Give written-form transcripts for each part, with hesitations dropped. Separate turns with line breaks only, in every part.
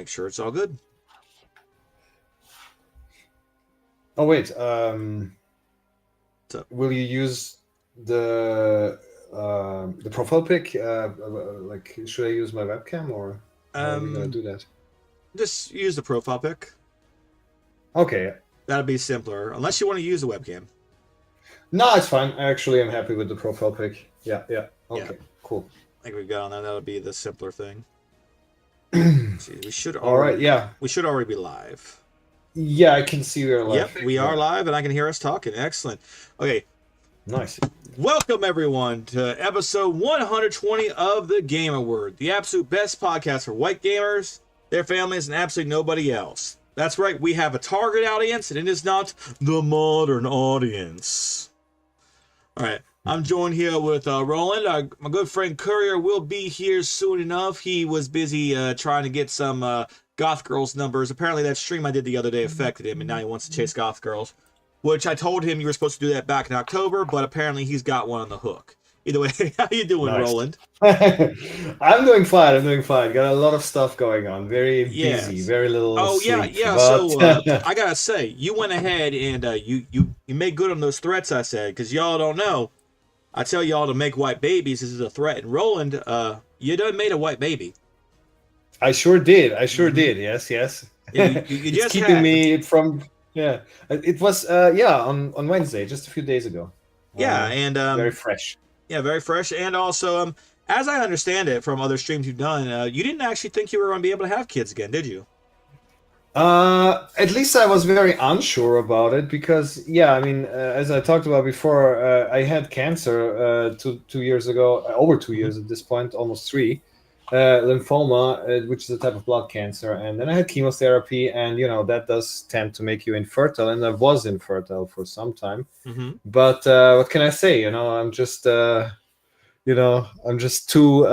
make sure it's all good.
Oh wait,
So,
will you use the profile pic? Like, should I use my webcam or how are we gonna do that?
just use the profile pic.
Okay.
That'll be simpler, unless you want to use a webcam.
No, it's fine. Actually, I'm happy with the profile pic. Yeah. Okay, cool.
I think we've got on that. That'll be the simpler thing. See, we should
All right, yeah.
We should already be live.
Yeah, I can see we're live.
Yep, we are live, and I can hear us talking. Excellent. Okay.
Nice.
Welcome, everyone, to episode 120 of The Gamer Word, the absolute best podcast for white gamers, their families, and absolutely nobody else. That's right, we have a target audience, and it is not the modern audience. All right, I'm joined here with Roland. My good friend Courier will be here soon enough. He was busy trying to get some goth girls numbers. Apparently that stream I did the other day affected him, and now he wants to chase goth girls, which I told him you were supposed to do that back in October, but apparently he's got one on the hook. Either way, how you doing,
Nice.
Roland?
I'm doing fine. Got a lot of stuff going on. Very busy. Very little sleep.
Yeah.
But...
So I gotta say, you went ahead and you made good on those threats I said, because y'all don't know. I tell y'all to make white babies. This is a threat. And Roland, you done made a white baby.
I sure did. Did. Yes.
Yeah, you
It's
just
keeping
had...
me from. Yeah, it was. On Wednesday, just a few days ago.
Yeah, and
very fresh.
Yeah, very fresh. And also, as I understand it from other streams you've done, you didn't actually think you were going to be able to have kids again, did you?
At least I was very unsure about it because, as I talked about before, I had cancer 2 years ago, over 2 years at this point, almost 3, lymphoma, which is a type of blood cancer, and then I had chemotherapy, and that does tend to make you infertile, and I was infertile for some time.
Mm-hmm.
But what can I say? I'm just too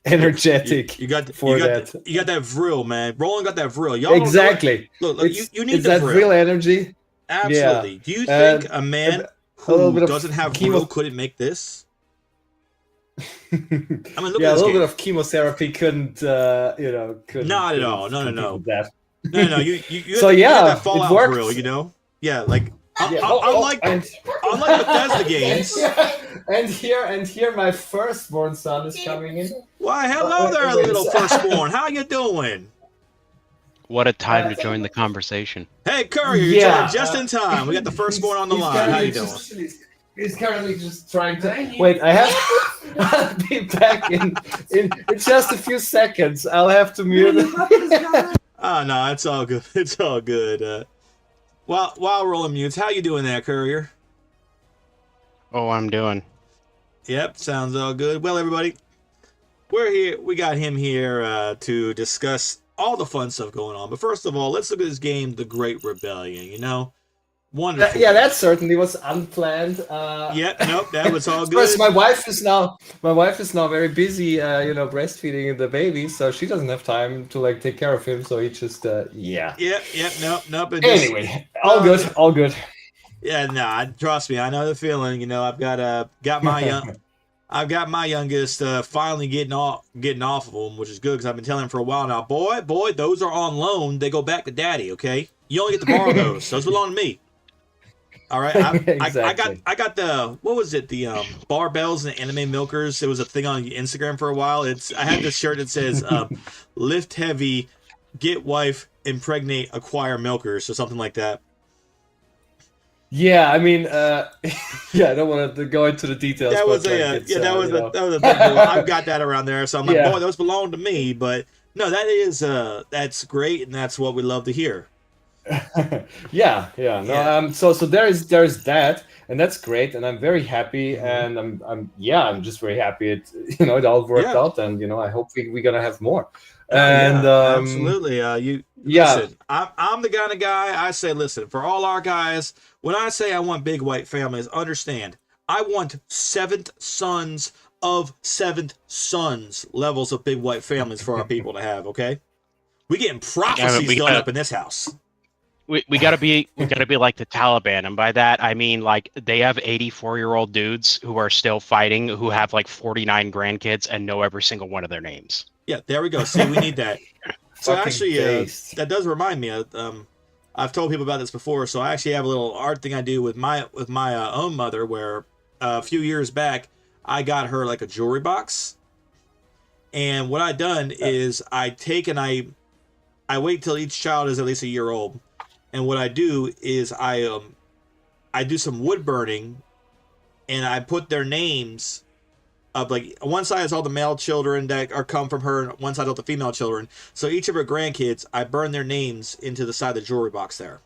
energetic.
You got that vril, man. Roland got that vril. Y'all
exactly.
Look, you need
that vril energy.
Absolutely.
Yeah.
Do you think a man who doesn't have vril couldn't make this?
I mean, look at a little bit of chemotherapy couldn't.
Not at all. No.
That.
No. You
so
you
yeah,
that Fallout
it works.
vril, Yeah, like
Yeah.
unlike Bethesda games.
And here, my firstborn son is coming in.
Why, hello there, little firstborn. How you doing?
What a time to join the conversation.
Hey, Courier, you joined just in time. We got the firstborn on the line. How you doing?
He's currently just trying to... Wait, I'll be back in just a few seconds. I'll have to mute.
Oh, no, it's all good. It's all good. While rolling mutes, how you doing there, Courier?
Oh, I'm doing.
Yep, sounds all good. Well, everybody, we're here. We got him here to discuss all the fun stuff going on. But first of all, let's look at this game, The Great Rebellion. Wonderful.
Yeah, that certainly was unplanned.
That was all good.
Course, my wife is now very busy, breastfeeding the baby, so she doesn't have time to take care of him. So he just,
Nope.
Anyway, all good.
Yeah, nah, trust me, I know the feeling. I've got my youngest finally getting off of them, which is good because I've been telling him for a while now. Boy, those are on loan. They go back to daddy. Okay, you only get to borrow those. Those belong to me. All right,
exactly.
I got the barbells and anime milkers. It was a thing on Instagram for a while. I had this shirt that says lift heavy, get wife, impregnate, acquire milkers, or something like that.
Yeah, I mean, I don't want to go into the details.
That was a thing. I've got that around there, so I'm like, boy, those belong to me. But no, that's great, and that's what we love to hear.
So there's that, and that's great, and I'm very happy, and I'm just very happy it all worked out, and I hope we're gonna have more. And
absolutely. Listen, I'm the kind of guy. I say, listen, for all our guys, when I say I want big white families, understand, I want 7th sons of 7th sons levels of big white families for our people to have. Okay, we getting prophecies done up in this house.
We gotta be like the Taliban, and by that I mean they have 84-year-old dudes who are still fighting, who have 49 grandkids and know every single one of their names.
Yeah, there we go. See, we need that. So
Fucking
actually,
taste.
that does remind me. I've told people about this before. So I actually have a little art thing I do with my own mother, where a few years back I got her like a jewelry box, and what I've done is I take and I wait till each child is at least a year old, and what I do is I do some wood burning, and I put their names of, like, one side is all the male children that are come from her, and one side all the female children. So each of her grandkids, I burn their names into the side of the jewelry box there.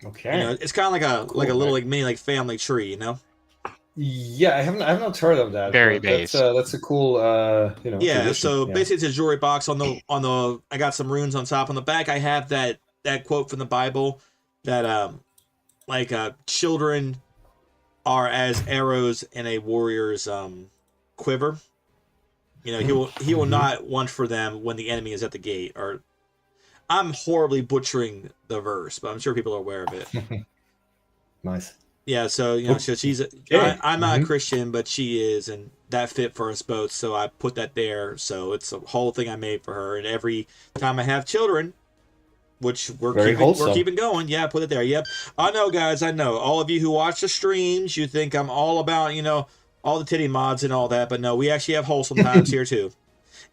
Okay.
You know, it's kind of like a
Cool,
like a little
right?
like mini like family tree. You know.
Yeah, I have not heard of that.
Very
But that's
based.
that's a cool
Yeah.
tradition.
So
Yeah.
basically, it's a jewelry box on the. I got some runes on top. On the back, I have that quote from the Bible that children are as arrows in a warrior's quiver. You know, he will not want for them when the enemy is at the gate. Or I'm horribly butchering the verse, but I'm sure people are aware of it.
Nice.
Yeah, so you know, so she's I'm not a Christian, but she is, and that fit for us both. So I put that there. So it's a whole thing I made for her, and every time I have children, which we're keeping going. Yeah, put it there. Yep. I know, guys. I know. All of you who watch the streams, you think I'm all about, all the titty mods and all that, but no, we actually have wholesome times here too.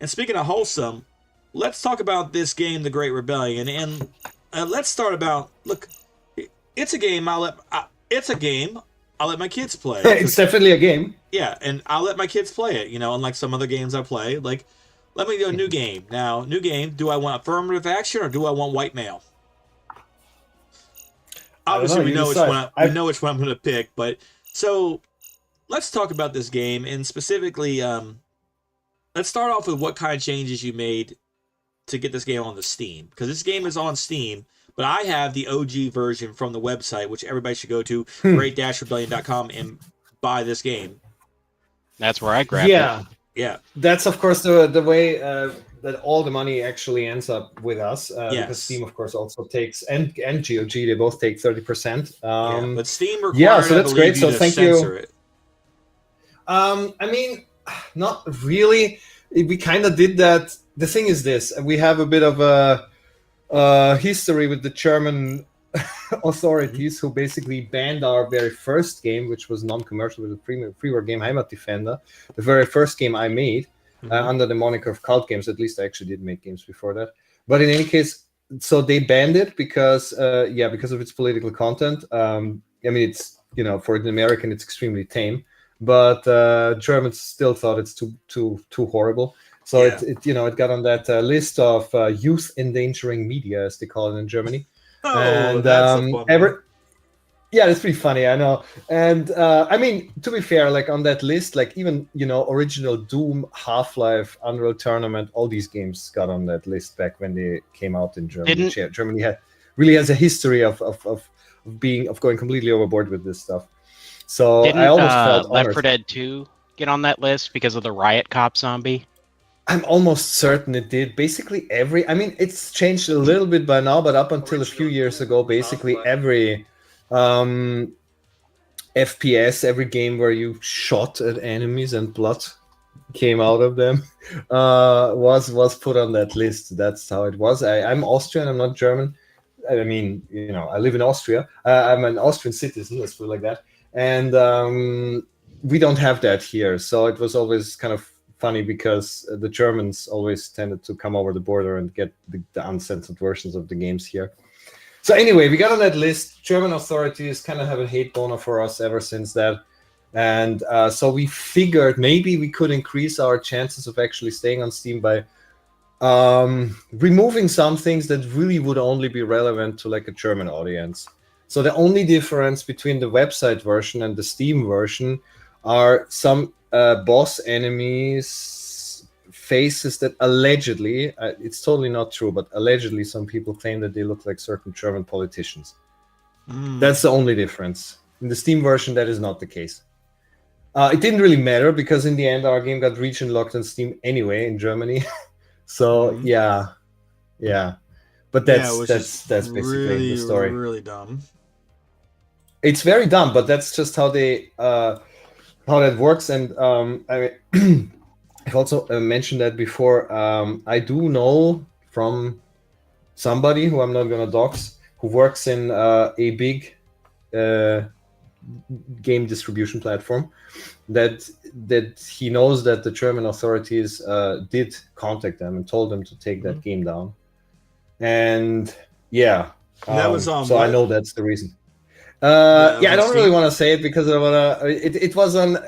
And speaking of wholesome, let's talk about this game, The Great Rebellion, and let's start about. Look, it's a game. It's a game. I'll let my kids play.
It's definitely a game.
Yeah, and I'll let my kids play it. Unlike some other games I play, like. Let me do a new game. Now, new game, do I want affirmative action or do I want white male? Obviously, we know which one I'm going to pick, but so let's talk about this game, and specifically, let's start off with what kind of changes you made to get this game on the Steam, because this game is on Steam, but I have the OG version from the website, which everybody should go to, great-rebellion.com, and buy this game.
That's where I grabbed it.
Yeah,
that's of course the way that all the money actually ends up with us. Because Steam, of course, also takes and GOG, they both take 30%.
But Steam requires,
so that's great. So thank you.
It.
I mean, not really. We kind of did that. The thing is this: we have a bit of a history with the German authorities who basically banned our very first game, which was non-commercial, with a freeware game, Heimatdefender, the very first game I made under the moniker of Cult Games. At least I actually did make games before that. But in any case, so they banned it because of its political content. I mean, it's for an American, it's extremely tame, but Germans still thought it's too horrible. So it got on that list of youth endangering media, as they call it in Germany.
Oh,
and
that's a fun one.
Yeah, it's pretty funny, I know. And I mean, to be fair, like on that list, like even original Doom, Half-Life, Unreal Tournament, all these games got on that list back when they came out in Germany. Germany really has a history of going completely overboard with this stuff. So I almost felt
Left 4 Dead 2 get on that list because of the Riot Cop zombie?
I'm almost certain it did. Basically I mean, it's changed a little bit by now, but up until a few years ago, basically every FPS, every game where you shot at enemies and blood came out of them, was put on that list. That's how it was. I'm Austrian, I'm not German. I mean, I live in Austria. I'm an Austrian citizen, let's put it like that. And we don't have that here. So it was always kind of funny because the Germans always tended to come over the border and get the uncensored versions of the games here. So anyway, we got on that list. German authorities kind of have a hate boner for us ever since that. And so we figured maybe we could increase our chances of actually staying on Steam by removing some things that really would only be relevant to like a German audience. So the only difference between the website version and the Steam version are some boss enemies faces that allegedly, it's totally not true, but allegedly some people claim that they look like certain German politicians. That's the only difference. In the Steam version, that is not the case. It didn't really matter because in the end, our game got region locked on Steam anyway in Germany. So yeah. But that's basically
really,
the story.
Really dumb.
It's very dumb, but that's just how they how that works. And I mean, I've also mentioned that before. I do know from somebody who I'm not gonna dox, who works in a big game distribution platform, that he knows that the German authorities did contact them and told them to take that game down. And yeah,
And that was on
so I
what?
know that's the reason.
Yeah,
Yeah, I
on
don't really
Steam?
want to say it because I wanna. It was on,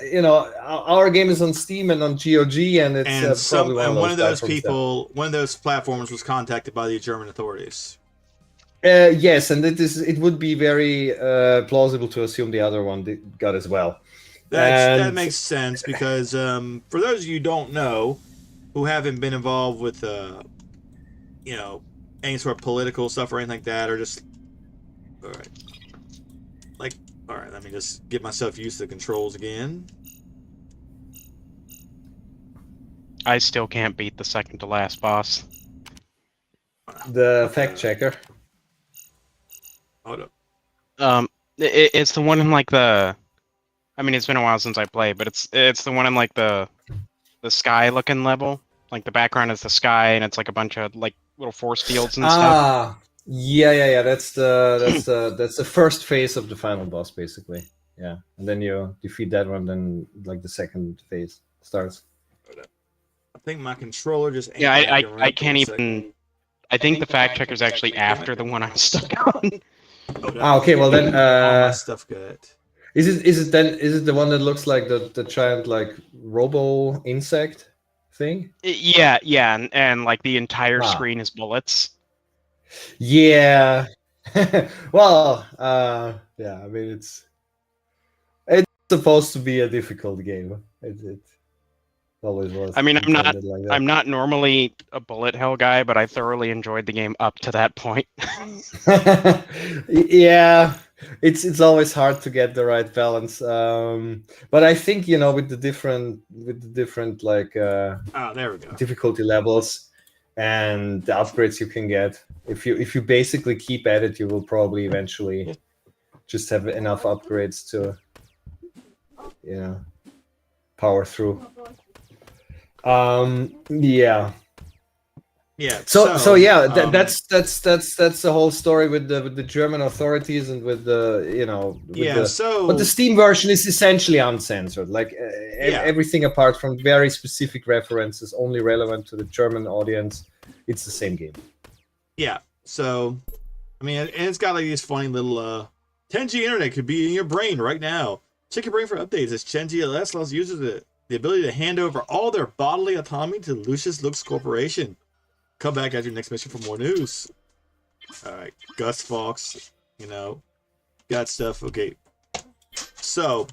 our game is on Steam and on GOG, and it's probably
One of those
platforms that.
people, one of those platforms was contacted by the German authorities.
Yes, and it would be very plausible to assume the other one got as well.
That makes sense because for those of you who don't know, who haven't been involved with any sort of political stuff or anything like that, or just all right, let me just get myself used to the controls again.
I still can't beat the second to last boss.
The fact checker.
Hold up.
It's the one in like the. I mean, it's been a while since I played, but it's the one in like the sky looking level. Like the background is the sky, and it's like a bunch of like little force fields and stuff.
Yeah. That's the first phase of the final boss, basically. Yeah, and then you defeat that one, then like the second phase starts.
I think my controller just.
Yeah, I can't even. I think the fact checker is actually after the one I'm stuck on.
Okay. Well then,
all my stuff good.
Is it the one that looks like the giant like robo insect thing?
Yeah, and like the entire screen is bullets.
Yeah. Well, yeah. I mean, it's supposed to be a difficult game. It always was.
I mean,
I'm
not normally a bullet hell guy, but I thoroughly enjoyed the game up to that point.
Yeah, it's always hard to get the right balance. But I think with the different like
there we go.
difficulty levels and the upgrades you can get, if you basically keep at it, you will probably eventually just have enough upgrades to power through. Yeah. So yeah, that's the whole story with the German authorities and with but the Steam version is essentially uncensored, like everything apart from very specific references only relevant to the German audience. It's the same game.
Yeah. So, I mean, and it's got like these funny little 10G internet could be in your brain right now. Check your brain for updates as 10G LS allows users the ability to hand over all their bodily autonomy to Lucius Lux Corporation. Come back at your next mission for more news. All right, Gus Fox, got stuff. Okay, so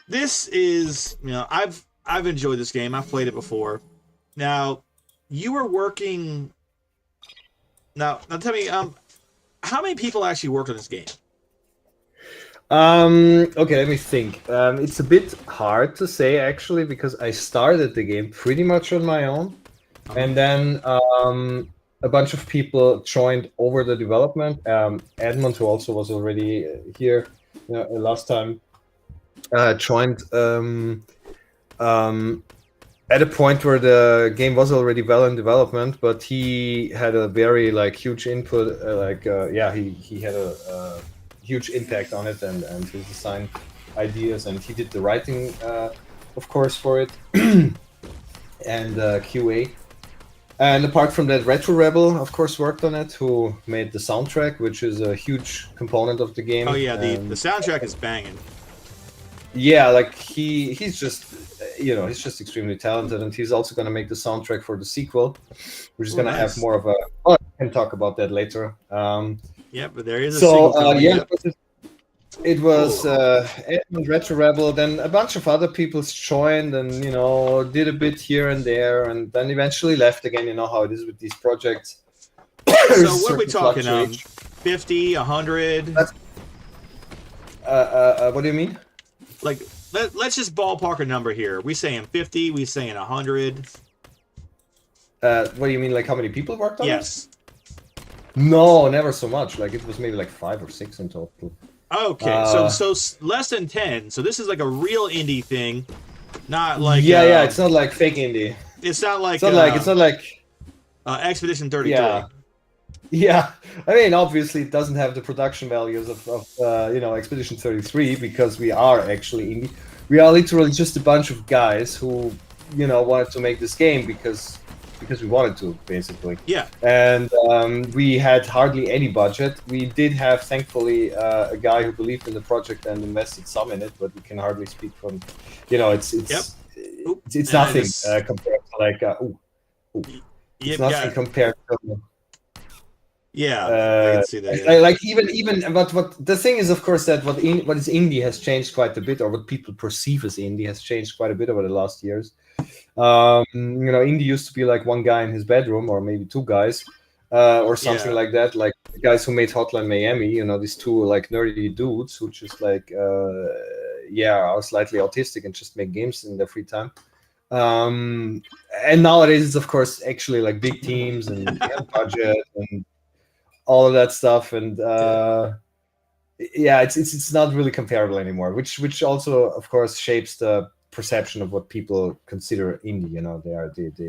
this is, I've enjoyed this game. I've played it before. Now, you were working. Now tell me, how many people actually worked on this game?
Okay, let me think. It's a bit hard to say actually because I started the game pretty much on my own, and then a bunch of people joined over the development. Edmund, who also was already here last time, joined at a point where the game was already well in development, but he had a very huge input. He had a huge impact on it and his design ideas, and he did the writing, of course, for it, and QA. And apart from that, Retro Rebel, of course, worked on it, who made the soundtrack, which is a huge component of the game.
Oh yeah, the soundtrack is banging.
Yeah, he's just he's just extremely talented, and he's also going to make the soundtrack for the sequel, which is going to have more of a. Oh, I can talk about that later.
Yeah, but there is a sequel.
It was Edmund, Retro Rebel, then a bunch of other people joined and did a bit here and there, and then eventually left again. You know how it is with these projects.
So what are we talking? 50, 100?
What do you mean?
Like, let's just ballpark a number here. We saying 50? We saying 100?
What do you mean? Like how many people worked on it?
Yes.
No, never so much. Like it was maybe 5 or 6 in total.
Okay, so less than 10. So this is like a real indie thing. Not like
yeah. It's not like fake indie.
It's not like
It's not like
Expedition 33.
Yeah. I mean, obviously, it doesn't have the production values of Expedition 33 because we are actually indie. We are literally just a bunch of guys who wanted to make this game because we wanted to, basically.
Yeah.
And we had hardly any budget. We did have, thankfully, a guy who believed in the project and invested some in it, but we can hardly speak from, it's nothing compared to like, it's nothing compared to.
Yeah, I can see that. Yeah.
Like even, but what the thing is, of course, that what is indie has changed quite a bit, or what people perceive as indie has changed quite a bit over the last years. Indie used to be like one guy in his bedroom, or maybe two guys, or something like that. Like the guys who made Hotline Miami, these two like nerdy dudes who just like, are slightly autistic and just make games in their free time. And nowadays, it's of course actually like big teams and budget and all of that stuff, and it's not really comparable anymore. Which also, of course, shapes the perception of what people consider indie.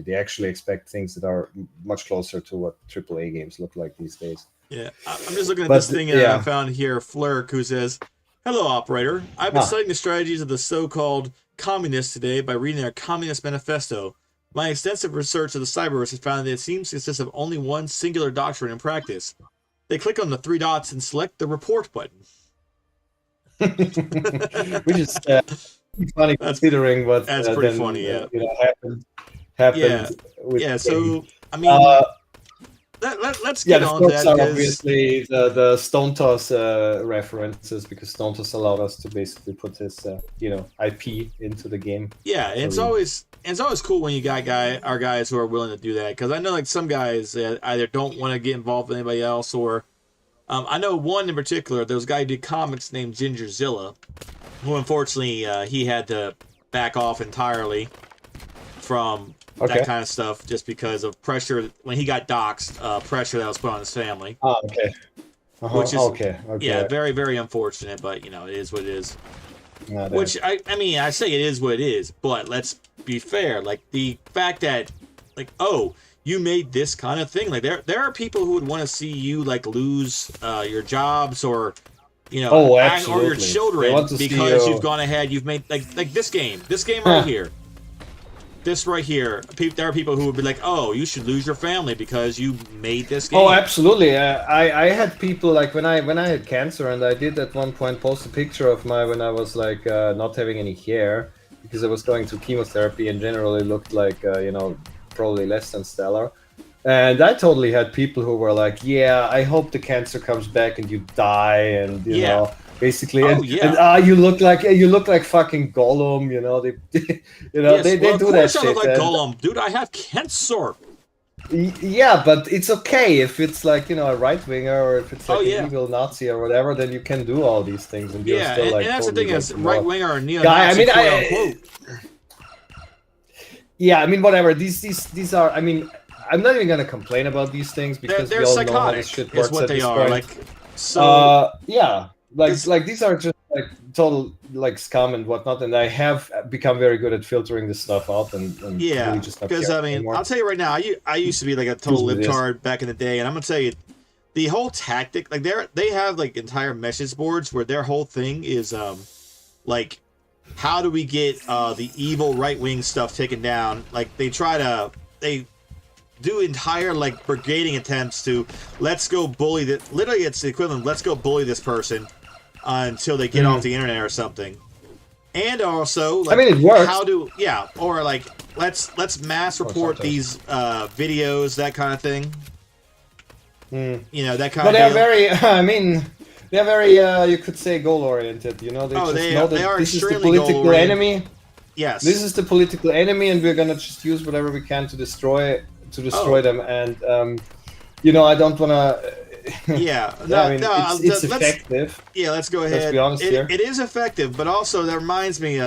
They actually expect things that are much closer to what AAA games look like these days.
Yeah, I'm just looking at this thing I found here. Flurk, who says, "Hello, operator. I've been studying the strategies of the so-called communists today by reading their Communist Manifesto. My extensive research of the cyberverse has found that it seems to consist of only one singular doctrine in practice. They click on the three dots and select the report button."
Which is funny considering what
that's pretty funny.
happened.
So I mean, let's get on to that.
Obviously, the Stone Toss references, because Stone Toss allowed us to basically put his IP into the game.
Yeah, and it's always cool when you got our guys who are willing to do that, because I know like some guys either don't want to get involved with anybody else, or I know one in particular. There was a guy who did comics named Gingerzilla, who unfortunately he had to back off entirely from that kind of stuff just because of pressure when he got doxxed, pressure that was put on his family.
Oh, okay.
Which is
okay.
Yeah, very, very unfortunate, but it is what it is. Which I mean, I say it is what it is, but let's be fair. Like the fact that, like, oh, you made this kind of thing. Like there are people who would want to see you like lose your jobs or or your children because you've gone ahead. You've made like this game right here. This right here, there are people who would be like, "Oh, you should lose your family because you made this game."
Oh, absolutely. I had people like when I had cancer, and I did at one point post a picture of when I was like not having any hair because I was going through chemotherapy and generally looked like probably less than stellar. And I totally had people who were like, "Yeah, I hope the cancer comes back and you die," and you know. Basically, you look like fucking Gollum, They, they do that shit.
I look like Gollum, dude. I have cancer.
Yeah, but it's okay if it's like a right winger or if it's like an evil Nazi or whatever. Then you can do all these things, and you're still like.
And that's
totally
the thing is, right winger or neo-Nazi.
I mean, whatever. These are. I mean, I'm not even gonna complain about these things because
they're
we all
psychotic,
know how this shit works
is what
at
they
this
are.
point. Like these are just like total like scum and whatnot, and I have become very good at filtering this stuff out and really just not
because I mean anymore. I'll tell you right now, I used to be like a total libtard back in the day, and I'm gonna tell you the whole tactic, like they have like entire message boards where their whole thing is like how do we get the evil right wing stuff taken down. Like they do entire like brigading attempts to let's go bully that. Literally, it's the equivalent. Let's go bully this person until they get off the internet or something. And also, like,
I mean, it works.
Or like let's mass report these videos, that kind of thing. That kind of. But
they're very. I mean, they're very. You could say goal oriented. They know that this is the political enemy.
Yes.
This is the political enemy, and we're gonna just use whatever we can to destroy them. And I don't wanna. It's effective.
Let's go ahead.
Let's be honest here.
It is effective, but also that reminds me,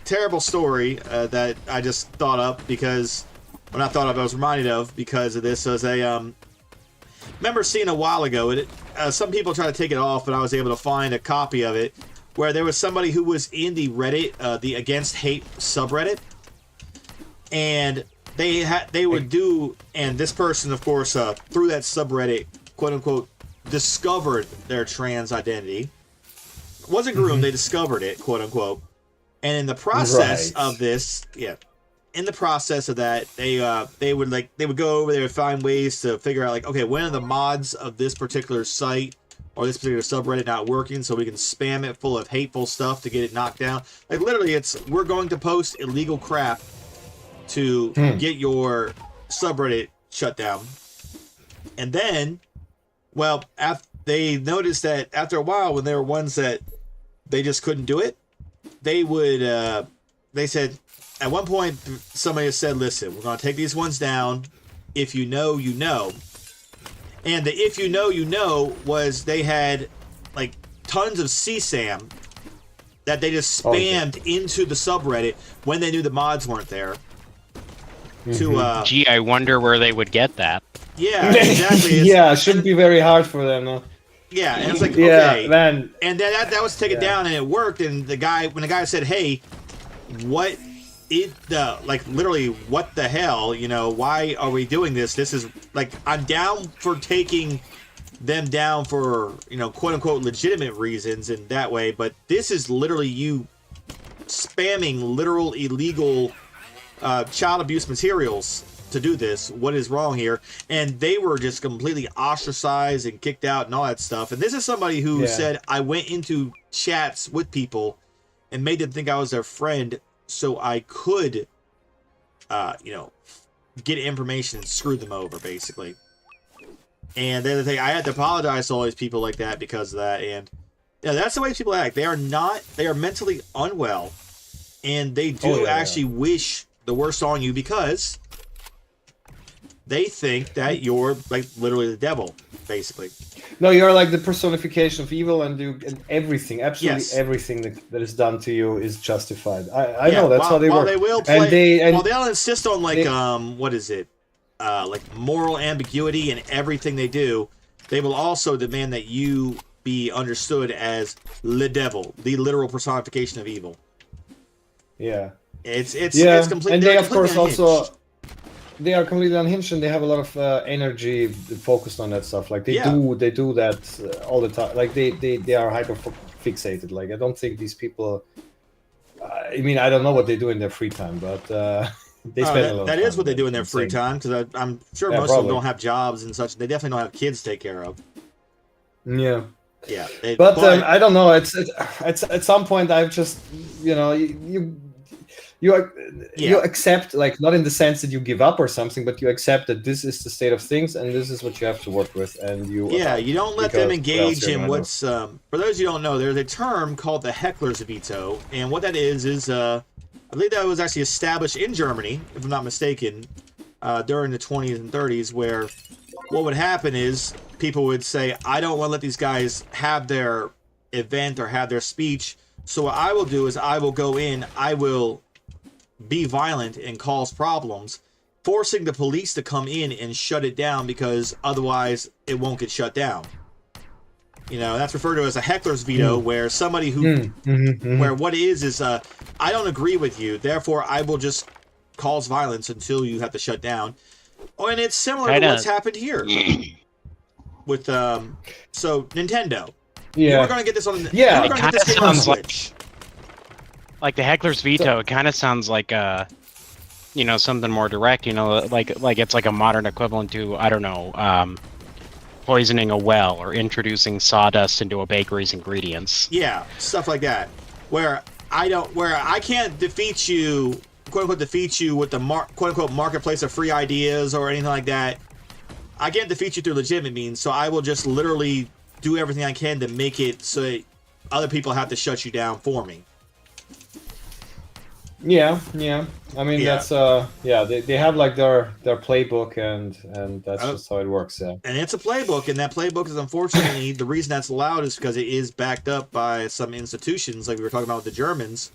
terrible story that I just thought up because when I was reminded of because of this was remember seeing a while ago. Some people try to take it off, but I was able to find a copy of it. where there was somebody who was in the Reddit, the Against Hate subreddit, and they would do, and this person, of course, through that subreddit, quote unquote, discovered their trans identity. It wasn't groomed, they discovered it, quote unquote. And in the process of this, in the process of that, they would go over there and find ways to figure out, like, okay, when are the mods of this particular site or this particular subreddit not working, so we can spam it full of hateful stuff to get it knocked down. Like, literally, we're going to post illegal crap to get your subreddit shut down. And then, well, they noticed that after a while, when there were ones that they just couldn't do it, they would, they said, at one point, somebody said, listen, we're going to take these ones down. If you know, you know. And the if you know, you know was they had, like, tons of CSAM that they just spammed into the subreddit when they knew the mods weren't there.
Gee, I wonder where they would get that.
Yeah, exactly.
Yeah, it shouldn't be very hard for them, though.
Yeah, and it's like, okay.
Man.
And then that was taken down, and it worked. And when the guy said, hey, what like, literally, what the hell, you know, why are we doing this? This is, like, I'm down for taking them down for, you know, quote unquote legitimate reasons in that way, but this is literally you spamming literal illegal child abuse materials to do this. What is wrong here? And they were just completely ostracized and kicked out and all that stuff. And this is somebody who said, I went into chats with people and made them think I was their friend so I could, you know, get information and screw them over, basically. And the other thing, I had to apologize to all these people like that because of that. And yeah, that's the way people act. They are mentally unwell, and they do actually wish the worst on you because they think that you're, like, literally the devil, basically.
No, you're like the personification of evil, and everything, absolutely everything that is done to you is justified. I know that's how they work.
They will play, and they'll insist on, like, what is it? Like, moral ambiguity in everything they do. They will also demand that you be understood as the devil, the literal personification of evil.
Yeah.
It's completely.
And they, of course, also. They are completely unhinged, and they have a lot of energy focused on that stuff. Like, they do that all the time. Like, they are hyper fixated. Like, I don't think these people. I mean, I don't know what they do in their free time, but they spend a lot.
That is what they do in their free time, because I'm sure most of them don't have jobs and such. They definitely don't have kids to take care of.
Yeah.
Yeah.
But I don't know. It's at some point I've just, you know, you accept, like, not in the sense that you give up or something, but you accept that this is the state of things and this is what you have to work with, and you
you don't let them engage in what's for those of you who don't know, there's a term called the heckler's veto, and what that is I believe that was actually established in Germany, if I'm not mistaken, during the 20s and 30s, where what would happen is people would say, I don't want to let these guys have their event or have their speech, so what I will do is I will go in, I will be violent and cause problems, forcing the police to come in and shut it down, because otherwise it won't get shut down. You know, that's referred to as a heckler's veto, where somebody who, where what it is I don't agree with you, therefore I will just cause violence until you have to shut down. Oh, and it's similar to what's happened here with so Nintendo.
Yeah,
we're gonna get this on.
Yeah,
we're
it
gonna
kind
get
of
this game on
sounds
Switch.
Like the heckler's veto. It kind of sounds like you know, something more direct. You know, like it's like a modern equivalent to, I don't know, poisoning a well or introducing sawdust into a bakery's ingredients.
Yeah, stuff like that. Where I can't defeat you, quote unquote, defeat you with the quote unquote marketplace of free ideas or anything like that. I can't defeat you through legitimate means, so I will just literally do everything I can to make it so that other people have to shut you down for me.
Yeah. I mean, that's they have, like, their playbook, and that's just how it works. Yeah.
And it's a playbook, and that playbook is, unfortunately, the reason that's allowed is because it is backed up by some institutions, like we were talking about with the Germans.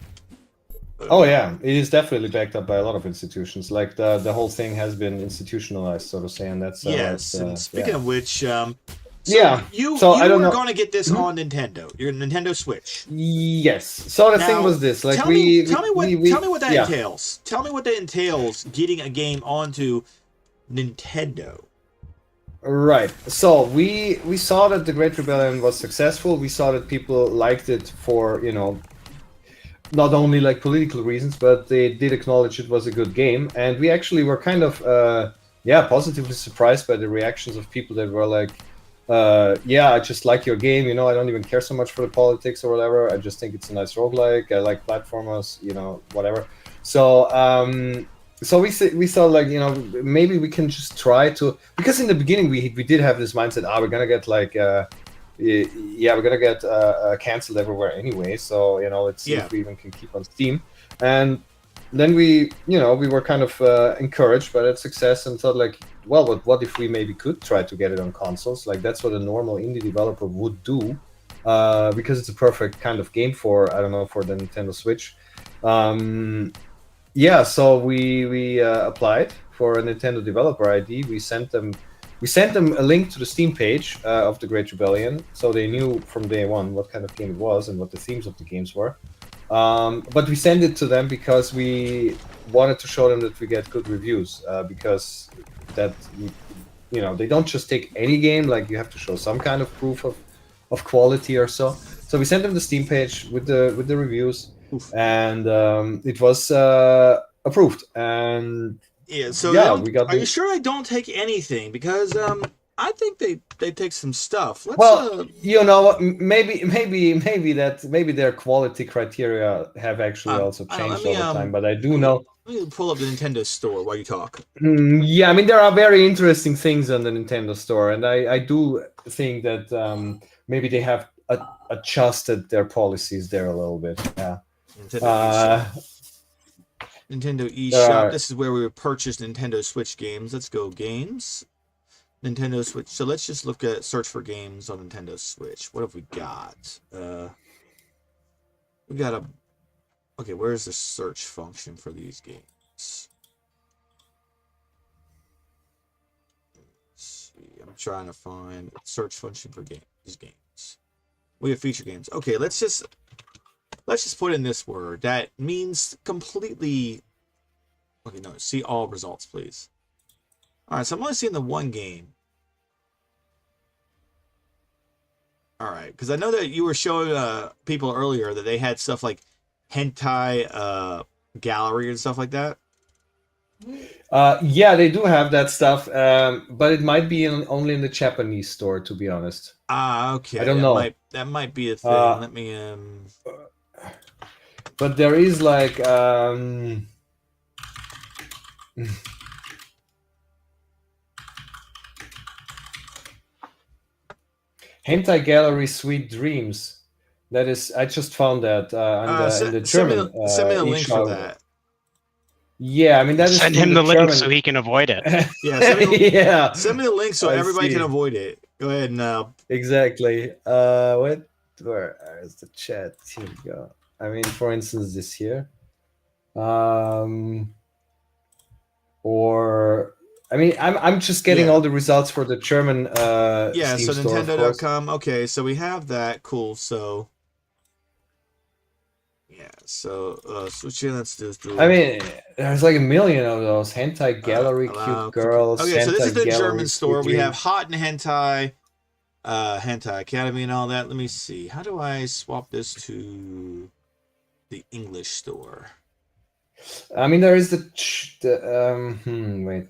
Oh yeah, it is definitely backed up by a lot of institutions. Like, the whole thing has been institutionalized, so to say, and that's
yes. And speaking of which, So
yeah.
you
I don't
were
know.
going to get this on Nintendo, your Nintendo Switch.
Yes. So the
Now,
thing was this, like
tell me what that
yeah.
entails. Tell me what that entails getting a game onto Nintendo.
Right. So we saw that the Great Rebellion was successful. We saw that people liked it for, not only like political reasons, but they did acknowledge it was a good game. And we actually were kind of positively surprised by the reactions of people that were like, I just like your game, I don't even care so much for the politics or whatever. I just think it's a nice roguelike. I like platformers, whatehatever. So we saw like, maybe we can just try to, because in the beginning we did have this mindset, we're gonna get like we're gonna get canceled everywhere anyway, so let's see if we even can keep on Steam. And then we were kind of encouraged by that success and thought like, well, what if we maybe could try to get it on consoles? Like that's what a normal indie developer would do, because it's a perfect kind of game for the Nintendo Switch. So we applied for a Nintendo Developer ID. We sent them a link to the Steam page of the Great Rebellion, so they knew from day one what kind of game it was and what the themes of the games were. But we sent it to them because we wanted to show them that we get good reviews, because that they don't just take any game, like you have to show some kind of proof of quality or so. So we sent them the Steam page with the reviews. Oof. And it was approved. And
we got. Are you sure they don't take anything? Because I think they take some stuff.
Maybe their quality criteria have actually also changed over time. But I do know.
Let me pull up the Nintendo store while you talk.
There are very interesting things on the Nintendo store, and I do think that maybe they have adjusted their policies there a little bit. Yeah.
Nintendo eShop. This is where we would purchase Nintendo Switch games. Let's go games. Nintendo Switch. So let's just search for games on Nintendo Switch. What have we got? We got okay, where's the search function for these games? Let's see. I'm trying to find search function for these games. We have feature games. Okay, let's just put in this word that means completely. Okay, no, see all results, please. All right, so I'm only seeing the one game. All right, because I know that you were showing people earlier that they had stuff like hentai gallery and stuff like that.
They do have that stuff, but it might be only in the Japanese store, to be honest.
Okay.
I don't know.
That might be a thing. Let me.
But there is like hentai gallery Sweet Dreams. That is, I just found that in the German.
Send me a link for that.
Yeah, I mean that is.
Send him the link so he can avoid it.
Yeah, send me the link so everybody can avoid it. Go ahead now.
Exactly. Where is the chat? Here we go. I mean, for instance, this here. Or I mean, I'm just getting all the results for the German
Steam
so
store, Nintendo.com. Okay, so we have that. Cool. So switching. Let's just do.
I mean, there's like a million of those hentai gallery, cute girls.
Okay, so this is the German store. We have hot and hentai, hentai academy and all that. Let me see. How do I swap this to the English store?
I mean, there is wait,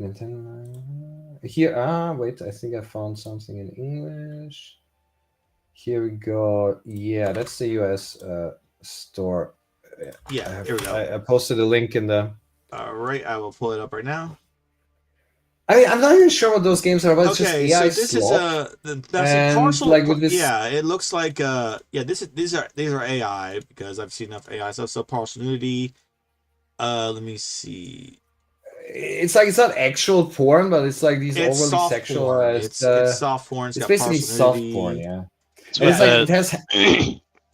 Nintendo here. Wait, I think I found something in English. Here we go. Yeah, that's the US store.
Yeah, here we go.
I posted a link in the.
All right, I will pull it up right now.
I'm not even sure what those games are, but it's just AI
so this
slop.
that's a partial.
Like with this,
it looks like these are AI because I've seen enough AI stuff. So partial nudity. Let me see.
It's like it's not actual porn, but it's like these overly sexualized.
It's soft porn.
It's basically soft porn, yeah.
So it's
like it has.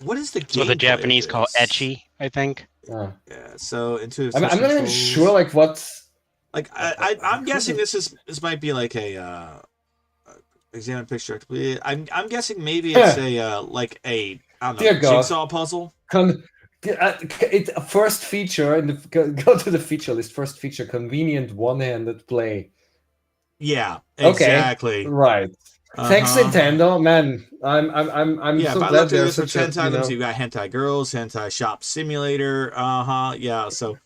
What is the game?
What the Japanese call ecchi, I think.
Yeah. So into.
I'm not even sure, like what.
Like I'm guessing this might be like a examine picture. I'm guessing maybe it's a like a I don't know
Dear God.
jigsaw puzzle.
First feature in the go to the feature list. First feature: convenient one-handed play.
Yeah,
Okay,
exactly.
right. Thanks, Nintendo. Man, I'm
Yeah,
so
if I
glad
looked at
there's
this for
such a
10 times, let me see, you got Hentai Girls, Hentai Shop Simulator, yeah, so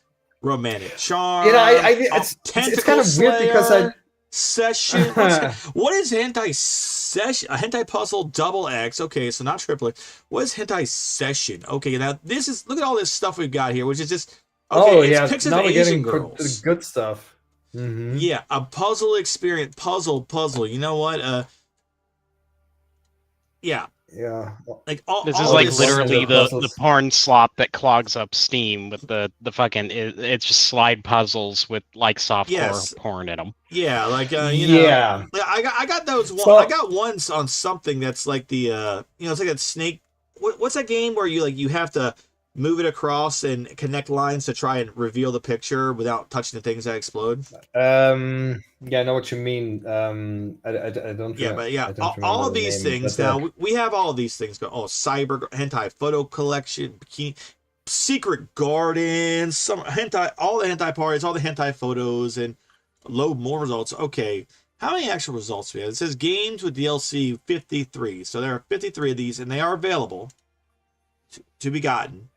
Romantic Charm,
it's kind of weird because I
Session, what is Hentai Session? A Hentai Puzzle Double X, okay, so not triplet. What is Hentai Session? Okay, now this is, look at all this stuff we've got here, which is just, okay, it's pictures of
now we're
Asian
getting
girls.
the good stuff. Mm-hmm.
Yeah, a puzzle experience, puzzle, you know what, yeah.
Yeah.
Like all,
This
all
is like
this,
literally the
puzzles.
porn slop that clogs up Steam with the fucking it's just slide puzzles with like softcore porn in them.
Yeah, like you
Yeah.
know, I got those.
So-
I got ones on something that's like the you know, it's like a snake. What's that game where you have to move it across and connect lines to try and reveal the picture without touching the things that explode?
Yeah, I know what you mean. I don't.
Yeah, but yeah,
I don't
all
remember
of
the
these
name,
things
but,
now. We have all of these things. Oh, cyber hentai photo collection, bikini, secret gardens, some hentai, all the hentai parties, all the hentai photos, and load more results. Okay, how many actual results do we have? It says games with DLC 53. So there are 53 of these, and they are available to be gotten.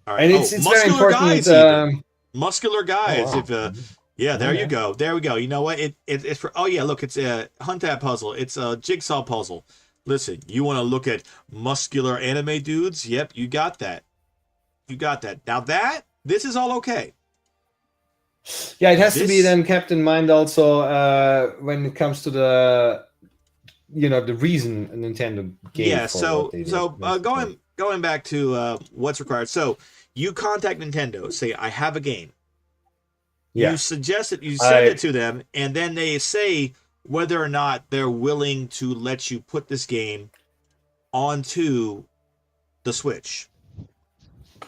All right,
and it's very important.
Guides, even. Muscular guides.
Oh, wow.
If yeah, there you go. There we go. You know what? It's for. Oh yeah, look, it's a Huntab puzzle. It's a jigsaw puzzle. Listen, you want to look at muscular anime dudes? Yep, you got that. You got that. Now this is all okay.
Yeah, it has to be then kept in mind also when it comes to the the reason Nintendo gave.
Yeah.
For
Going back to what's required. So you contact Nintendo, say I have a game.
Yeah.
You suggest it. You send it to them, and then they say whether or not they're willing to let you put this game onto the Switch.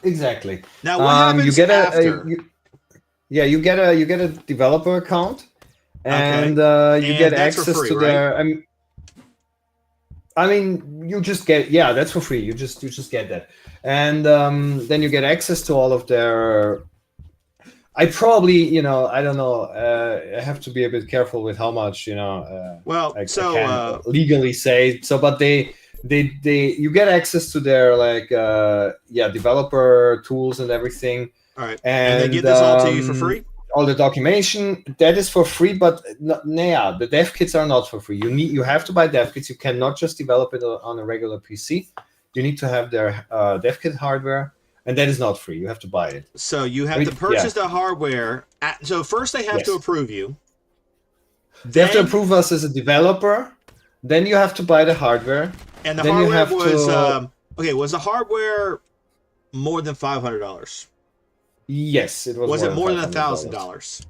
Exactly.
Now, what happens
you get
after?
You get a developer account, and you get access
free,
to their. I mean, you just get that's for free. You just get that, and then you get access to all of their. I probably, I don't know. I have to be a bit careful with how much, I can legally say. So, but you get access to their developer tools and everything.
All right, and they give this all to you for free.
All the documentation that is for free, but the dev kits are not for free. You have to buy dev kits. You cannot just develop it on a regular PC. You need to have their dev kit hardware. And that is not free. You have to buy it.
So you have to purchase the hardware. So first they have to approve you.
They have to approve us as a developer. Then you have to buy the hardware.
And the hardware was was the hardware more than $500?
Yes, it was.
Was it more than $1,000?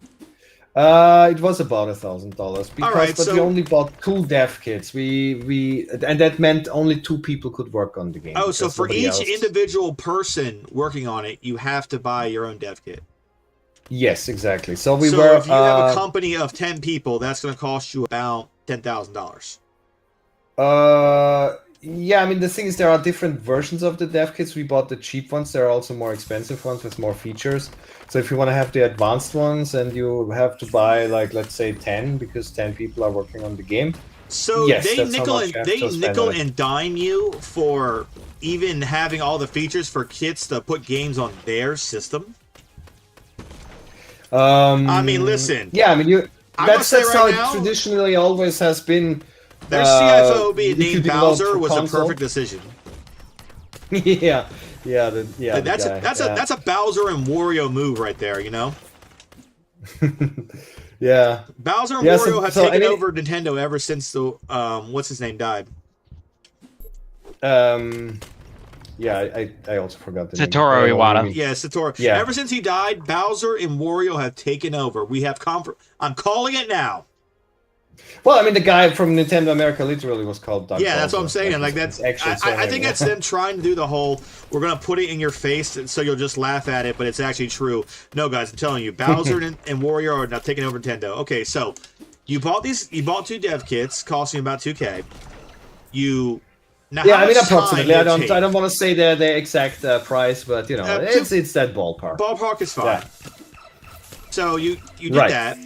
It was about $1,000 because we only bought 2 dev kits. And that meant only 2 people could work on the game.
Oh, so for each individual person working on it, you have to buy your own dev kit.
Yes, exactly. So if
you have a company of 10 people, that's going to cost you about $10,000.
Yeah, I mean, the thing is, there are different versions of the dev kits. We bought the cheap ones. There are also more expensive ones with more features. So if you want to have the advanced ones, and you have to buy, let's say 10, because 10 people are working on the game.
So they nickel and dime you for even having all the features for kits to put games on their system. I mean, listen.
Yeah, I mean, that's how it traditionally always has been.
Their CFO being named Bowser was a perfect decision.
That's
a Bowser and Wario move right there, you know.
Yeah.
Bowser and Wario have taken over Nintendo ever since the what's his name died.
Yeah, I also forgot the
Satoru
name.
Iwata.
Yeah, Satoru.
Yeah.
Ever since he died, Bowser and Wario have taken over. We have I'm calling it now.
Well, I mean, the guy from Nintendo America literally was called Doug.
Yeah, that's what I'm saying. Like that's actually. I think that's them trying to do the whole. We're gonna put it in your face, so you'll just laugh at it, but it's actually true. No, guys, I'm telling you, Bowser and Wario are now taking over Nintendo. Okay, so You bought two dev kits costing about $2K. Now
Yeah,
how
I mean
much time
approximately.
did it take?
I don't want to say the exact price, but you know, it's that ballpark.
Ballpark is fine.
Yeah.
So you did
Right.
that,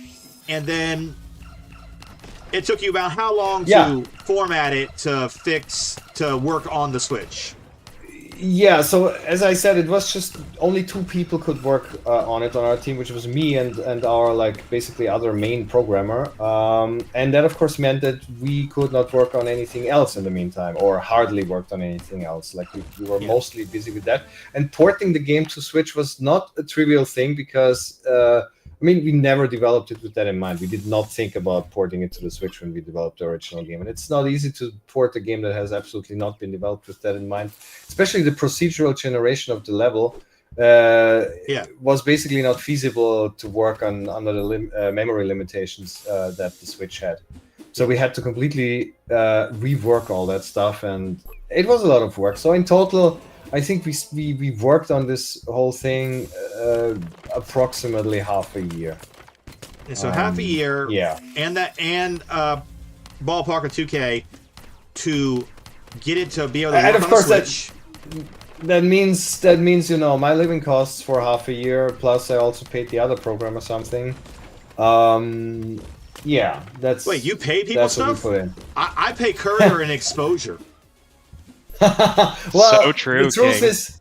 and then it took you about how long
Yeah.
to format it to work on the Switch?
Yeah, so as I said, it was just only 2 people could work on it on our team, which was me and our like basically other main programmer. And that of course meant that we could not work on anything else in the meantime, or hardly worked on anything else. Like we were mostly busy with that. And porting the game to Switch was not a trivial thing because I mean, we never developed it with that in mind. We did not think about porting it to the Switch when we developed the original game. And it's not easy to port a game that has absolutely not been developed with that in mind. Especially the procedural generation of the level was basically not feasible to work on under the memory limitations that the Switch had. So we had to completely rework all that stuff. And it was a lot of work. So in total, I think we worked on this whole thing approximately half a year.
So half a year,
yeah,
and ballpark of $2K to get it to be able to work
and of
on
course
the Switch.
that means you know my living costs for half a year plus I also paid the other programmer something. Yeah, that's
Wait, you pay people
that's
stuff?
what we put in.
I pay Courier and exposure.
Well,
So true,
the truth
King.
is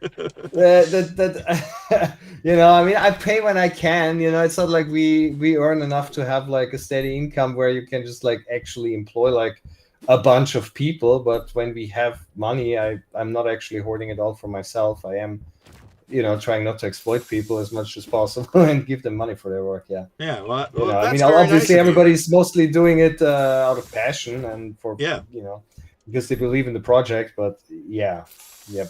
that you know, I mean, I pay when I can. You know, it's not like we earn enough to have like a steady income where you can just like actually employ like a bunch of people. But when we have money, I'm not actually hoarding it all for myself. I am, you know, trying not to exploit people as much as possible and give them money for their work. Yeah.
Yeah, well,
You know,
that's
I mean,
very
obviously
nice of you.
everybody's mostly doing it out of passion and for
Yeah.
you know, because they believe in the project. But yeah,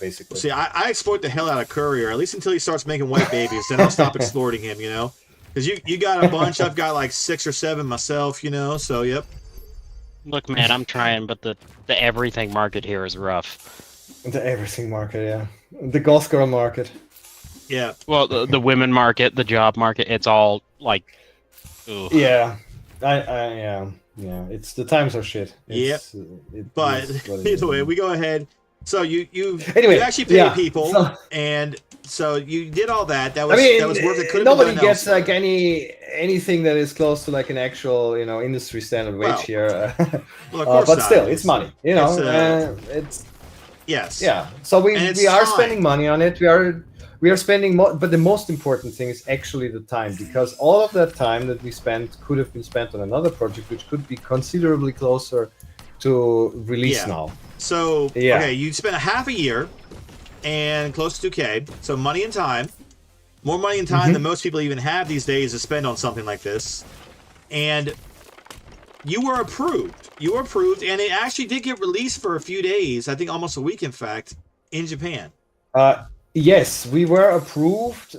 basically.
See, I exploit the hell out of Courier, at least until he starts making white babies. Then I'll stop exploiting him, you know? Because you got a bunch. I've got like 6 or 7 myself, you know? So, yep.
Look, man, I'm trying, but the everything market here is rough.
The everything market, yeah. The goth girl market.
Yeah.
Well, the women market, the job market, it's all like, ugh.
Yeah, yeah. It's the times are shit.
Yep.
It
But
is what it
either
is.
way, we go ahead. So you
Anyway,
actually pay
yeah,
people,
so-
and so you did all that. That
I
was
mean,
that was worth it. Could have
nobody
been done
gets like
elsewhere.
anything that is close to like an actual, you know, industry standard wage
Well,
here.
Well, of course
but
not.
still, it's money. You know,
It's,
it's
yes.
yeah. So we
And it's
are
time.
spending money on it. We are spending more, but the most important thing is actually the time, because all of that time that we spent could have been spent on another project, which could be considerably closer to release
Yeah.
now.
So
Yeah.
okay, you spent a half a year and close to $2K. So money and time, more money and time than most people even have these days to spend on something like this. And you were approved. You were approved, and it actually did get released for a few days. I think almost a week, in fact, in Japan.
Yes, we were approved.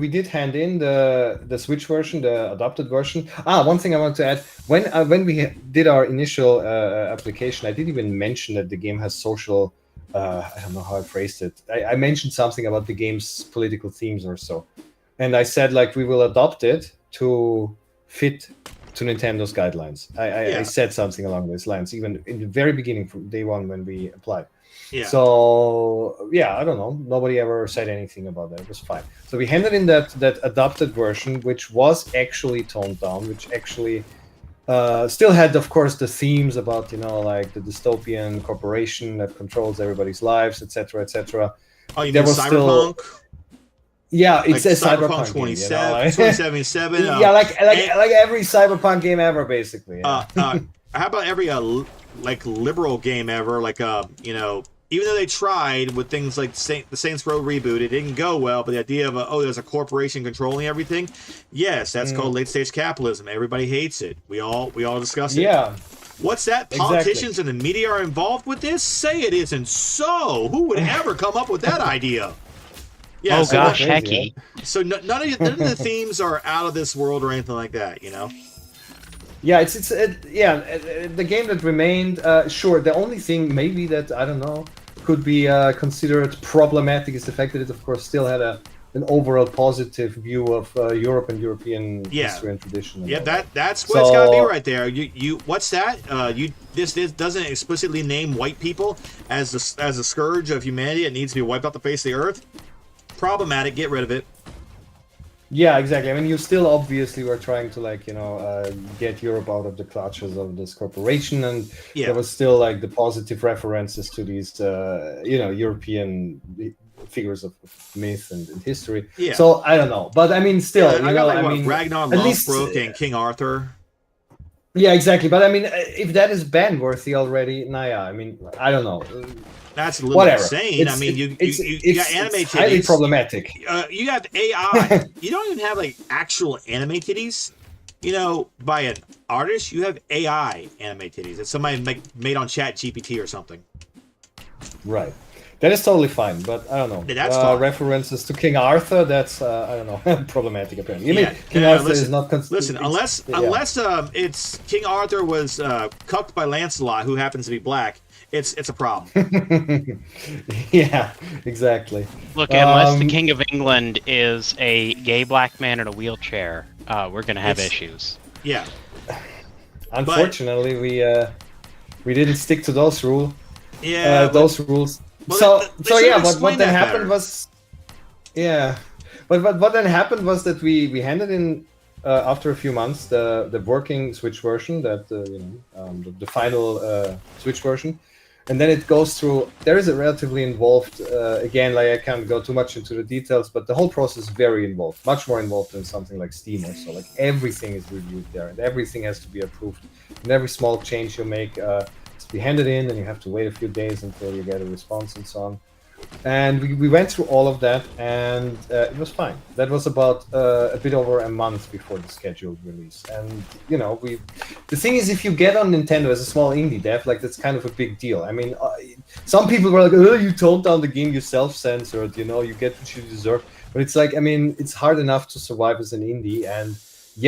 We did hand in the Switch version, the adapted version. One thing I want to add: when we did our initial application, I didn't even mention that the game has social. I don't know how I phrased it. I mentioned something about the game's political themes or so, and I said like we will adopt it to fit to Nintendo's guidelines. I said something along those lines, even in the very beginning, from day one when we applied.
Yeah.
So yeah, I don't know. Nobody ever said anything about that. It was fine. So we handed in that adapted version, which was actually toned down, which actually still had, of course, the themes about, you know, like the dystopian corporation that controls everybody's lives, etc., etc.
Oh, you
There
mean
was
Cyberpunk?
Yeah, it
Like
says
Cyberpunk
Cyberpunk
27,
game, you know, like-
2077.
yeah, like every Cyberpunk game ever, basically. Yeah.
How about every like liberal game ever? Like you know, even though they tried with things like the Saints Row reboot, it didn't go well. But the idea of there's a corporation controlling everything. Yes, that's called late stage capitalism. Everybody hates it. We all discuss it.
Yeah.
What's that? Politicians and the media are involved with this? Say it isn't so. Who would ever come up with that idea? Yeah,
Oh
so
gosh,
crazy,
hecky.
So none of the themes are out of this world or anything like that, you know?
Yeah, the game that remained. Sure, the only thing maybe that I don't know could be considered problematic is the fact that it, of course, still had a an overall positive view of Europe and European history and tradition.
Yeah, that's what it's got to be right there. You what's that? This doesn't explicitly name white people as a scourge of humanity. It needs to be wiped off the face of the earth. Problematic. Get rid of it.
Yeah, exactly. I mean, you still obviously were trying to get Europe out of the clutches of this corporation, and there was still like the positive references to these European figures of myth and history. Yeah. So I don't know, but I mean, still,
Ragnar Lothbrok and King Arthur.
Yeah, exactly. But I mean, if that is ban worthy already, I mean, I don't know.
That's a little insane. I mean, you got anime titties.
It's highly problematic.
You got AI. You don't even have like actual anime titties. By an artist, you have AI anime titties. It's somebody made on Chat GPT or something.
Right. That is totally fine, but I don't know.
That's
references to King Arthur, that's, I don't know, problematic apparently. King Arthur is not...
unless it's King Arthur was cucked by Lancelot, who happens to be black, it's a problem.
Yeah, exactly.
Look, unless the King of England is a gay black man in a wheelchair, we're going to have issues.
Yeah.
Unfortunately, we didn't stick to those rules.
Yeah.
Those rules.
Well,
what then happened was, but what then happened was that we handed in after a few months the working Switch version, that the final Switch version, and then it goes through. There is a relatively involved. Again, I can't go too much into the details, but the whole process is very involved, much more involved than something like Steam or so. Like everything is reviewed there, and everything has to be approved, and every small change you make. We handed in, and you have to wait a few days until you get a response and so on. And we went through all of that, and it was fine. That was about a bit over a month before the scheduled release. And the thing is, if you get on Nintendo as a small indie dev, like that's kind of a big deal. I mean, some people were like, "Oh, you toned down the game, you self-censored, you get what you deserve." But it's like, I mean, it's hard enough to survive as an indie, and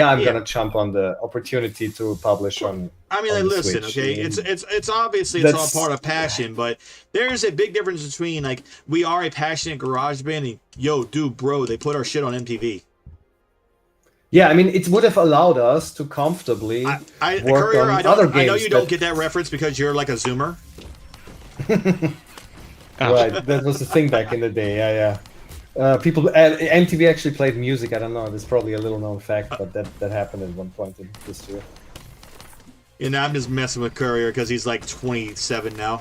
I'm gonna jump on the opportunity to publish on.
I mean,
on
listen,
Switch.
okay, it's obviously it's all part of passion, but there's a big difference between like we are a passionate garage band and bro, they put our shit on MTV.
Yeah, I mean, it would have allowed us to comfortably work
Courier,
on other games.
I know you don't get that reference because you're like a Zoomer.
Right, that was the thing back in the day. Yeah. MTV actually played music. I don't know. That's probably a little known fact, but that happened at one point in history.
And I'm just messing with Courier because he's like 27 now.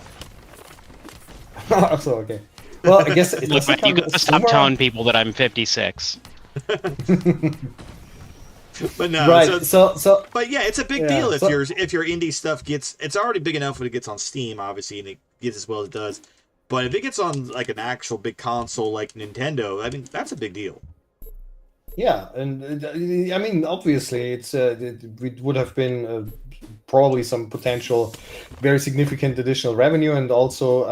So okay. Well, I guess
look, man, you gotta stop telling people that I'm 56.
But no,
right.
But yeah, it's a big deal if your indie stuff gets. It's already big enough when it gets on Steam, obviously, and it gets as well as it does. But if it gets on like an actual big console like Nintendo, I mean, that's a big deal.
Yeah, and I mean, obviously, it would have been probably some potential, very significant additional revenue, and also,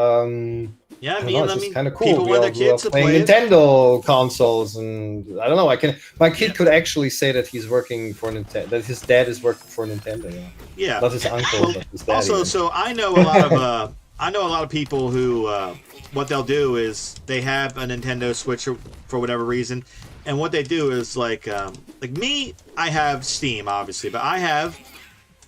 it's kind of cool.
People want their kids to play
Nintendo consoles, and I don't know. My kid could actually say that he's working for Nintendo, that his dad is working for Nintendo.
Yeah,
not his uncle, but his dad.
Also, so I know a lot of. I know a lot of people who, what they'll do is they have a Nintendo Switch for whatever reason, and what they do is like me, I have Steam obviously, but I have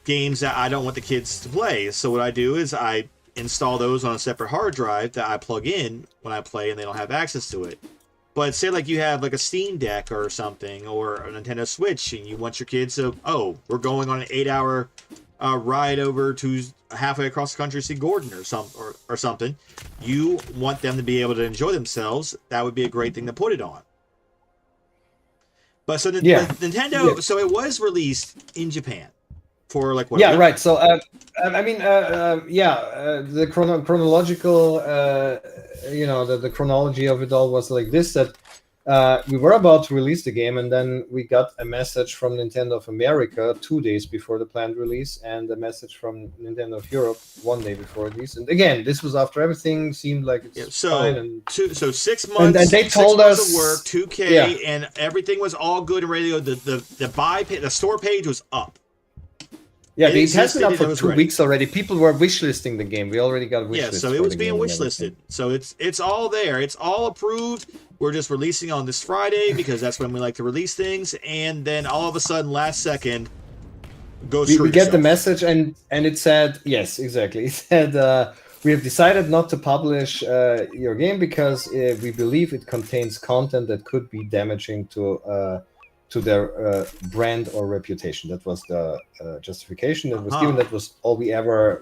games that I don't want the kids to play. So what I do is I install those on a separate hard drive that I plug in when I play, and they don't have access to it. But say like you have like a Steam Deck or something, or a Nintendo Switch, and you want your kids to, we're going on an 8-hour ride over to halfway across the country to see Gordon or something. You want them to be able to enjoy themselves. That would be a great thing to put it on. But so Nintendo, so it was released in Japan for like what?
Yeah, right. So I mean, the chronological, the chronology of it all was like this: that we were about to release the game, and then we got a message from Nintendo of America 2 days before the planned release, and a message from Nintendo of Europe 1 day before release. And again, this was after everything seemed like it's fine. And,
so 6 months. And
they told us
of work, 2K, and everything was all good and ready to go. The store page was up.
Yeah,
It
it has been
existed
up
and it
for
was
2
ready.
weeks already. People were wishlisting the game. We already got wishlists.
Yeah, so it
for
was
the
being
game and
wishlisted.
everything.
So it's all there. It's all approved. We're just releasing on this Friday because that's when we like to release things. And then all of a sudden, last second, go screw
We get the
yourself.
message, and it said, yes, exactly. It said, we have decided not to publish your game because we believe it contains content that could be damaging to their brand or reputation. That was the justification that was given. That was all we ever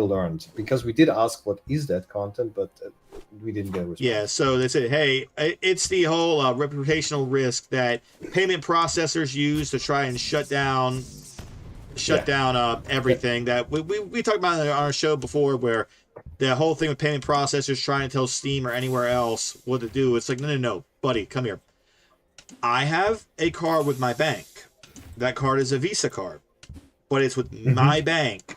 learned, because we did ask what is that content, but we didn't get a response.
Yeah, so they said, hey, it's the whole reputational risk that payment processors use to try and shut down everything that we talked about on our show before, where the whole thing with payment processors trying to tell Steam or anywhere else what to do. It's like, no, buddy, come here. I have a card with my bank. That card is a Visa card, but it's with my bank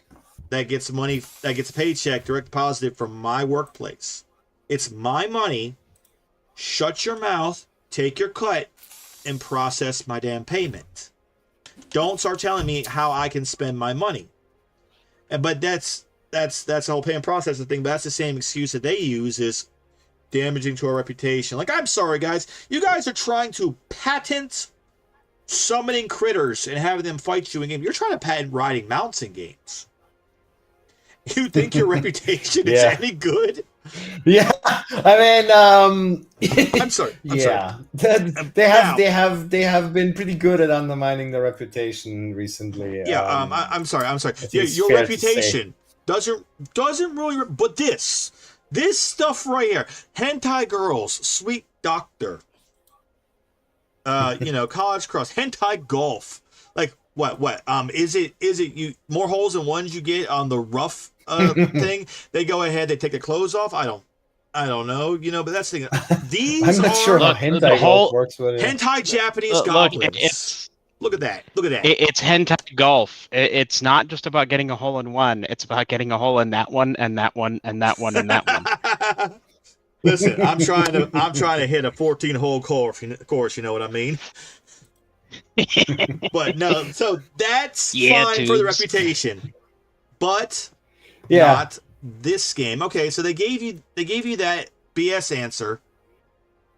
that gets money, that gets a paycheck direct deposited from my workplace. It's my money. Shut your mouth, take your cut, and process my damn payment. Don't start telling me how I can spend my money. But that's the whole payment processing thing. But that's the same excuse that they use, is damaging to our reputation. Like, I'm sorry, guys. You guys are trying to patent summoning critters and having them fight you in game. You're trying to patent riding mounts in games. You think your reputation is any good?
Yeah, I mean,
I'm sorry.
They have been pretty good at undermining the reputation recently.
Yeah, I'm sorry. Yeah, your reputation doesn't really. But this stuff right here, hentai girls, sweet doctor, college cross, hentai golf. Like what? Is it you more holes than ones you get on the rough thing? They go ahead, they take their clothes off. I don't know, but that's the thing. These
I'm not sure how hentai golf works.
Hentai Japanese goblins. Look at that.
It's hentai golf. It's not just about getting a hole in one. It's about getting a hole in that one and that one and that one and that one.
Listen, I'm trying to hit a 14-hole course. You know what I mean? But no, so that's fine for the reputation, but not this game. Okay, so they gave you that BS answer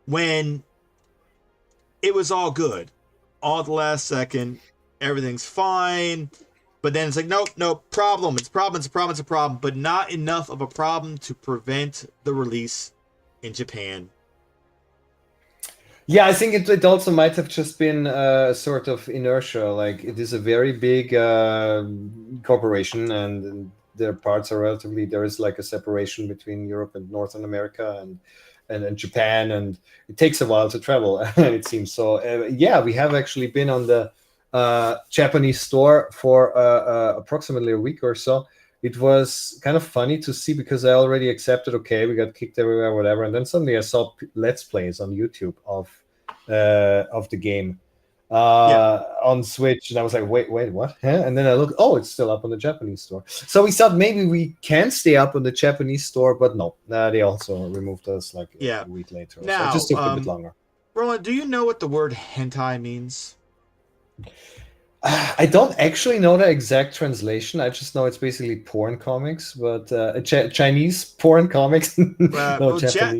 when it was all good, all at the last second, everything's fine. But then it's like, nope, problem. It's a problem, but not enough of a problem to prevent the release in Japan.
Yeah, I think it also might have just been sort of inertia. Like, it is a very big corporation, and their parts are relatively. There is like a separation between Europe and Northern America and Japan, and it takes a while to travel. It seems so. We have actually been on the Japanese store for approximately a week or so. It was kind of funny to see, because I already accepted, okay, we got kicked everywhere, whatever, and then suddenly I saw Let's Plays on YouTube of the game on Switch, and I was like, wait, what? Huh? And then I look, it's still up on the Japanese store. So we thought maybe we can stay up on the Japanese store, but no, they also removed us like a week later.
Now,
so it just took a bit longer.
Roland, do you know what the word hentai means?
I don't actually know the exact translation. I just know it's basically porn comics, but Chinese porn comics.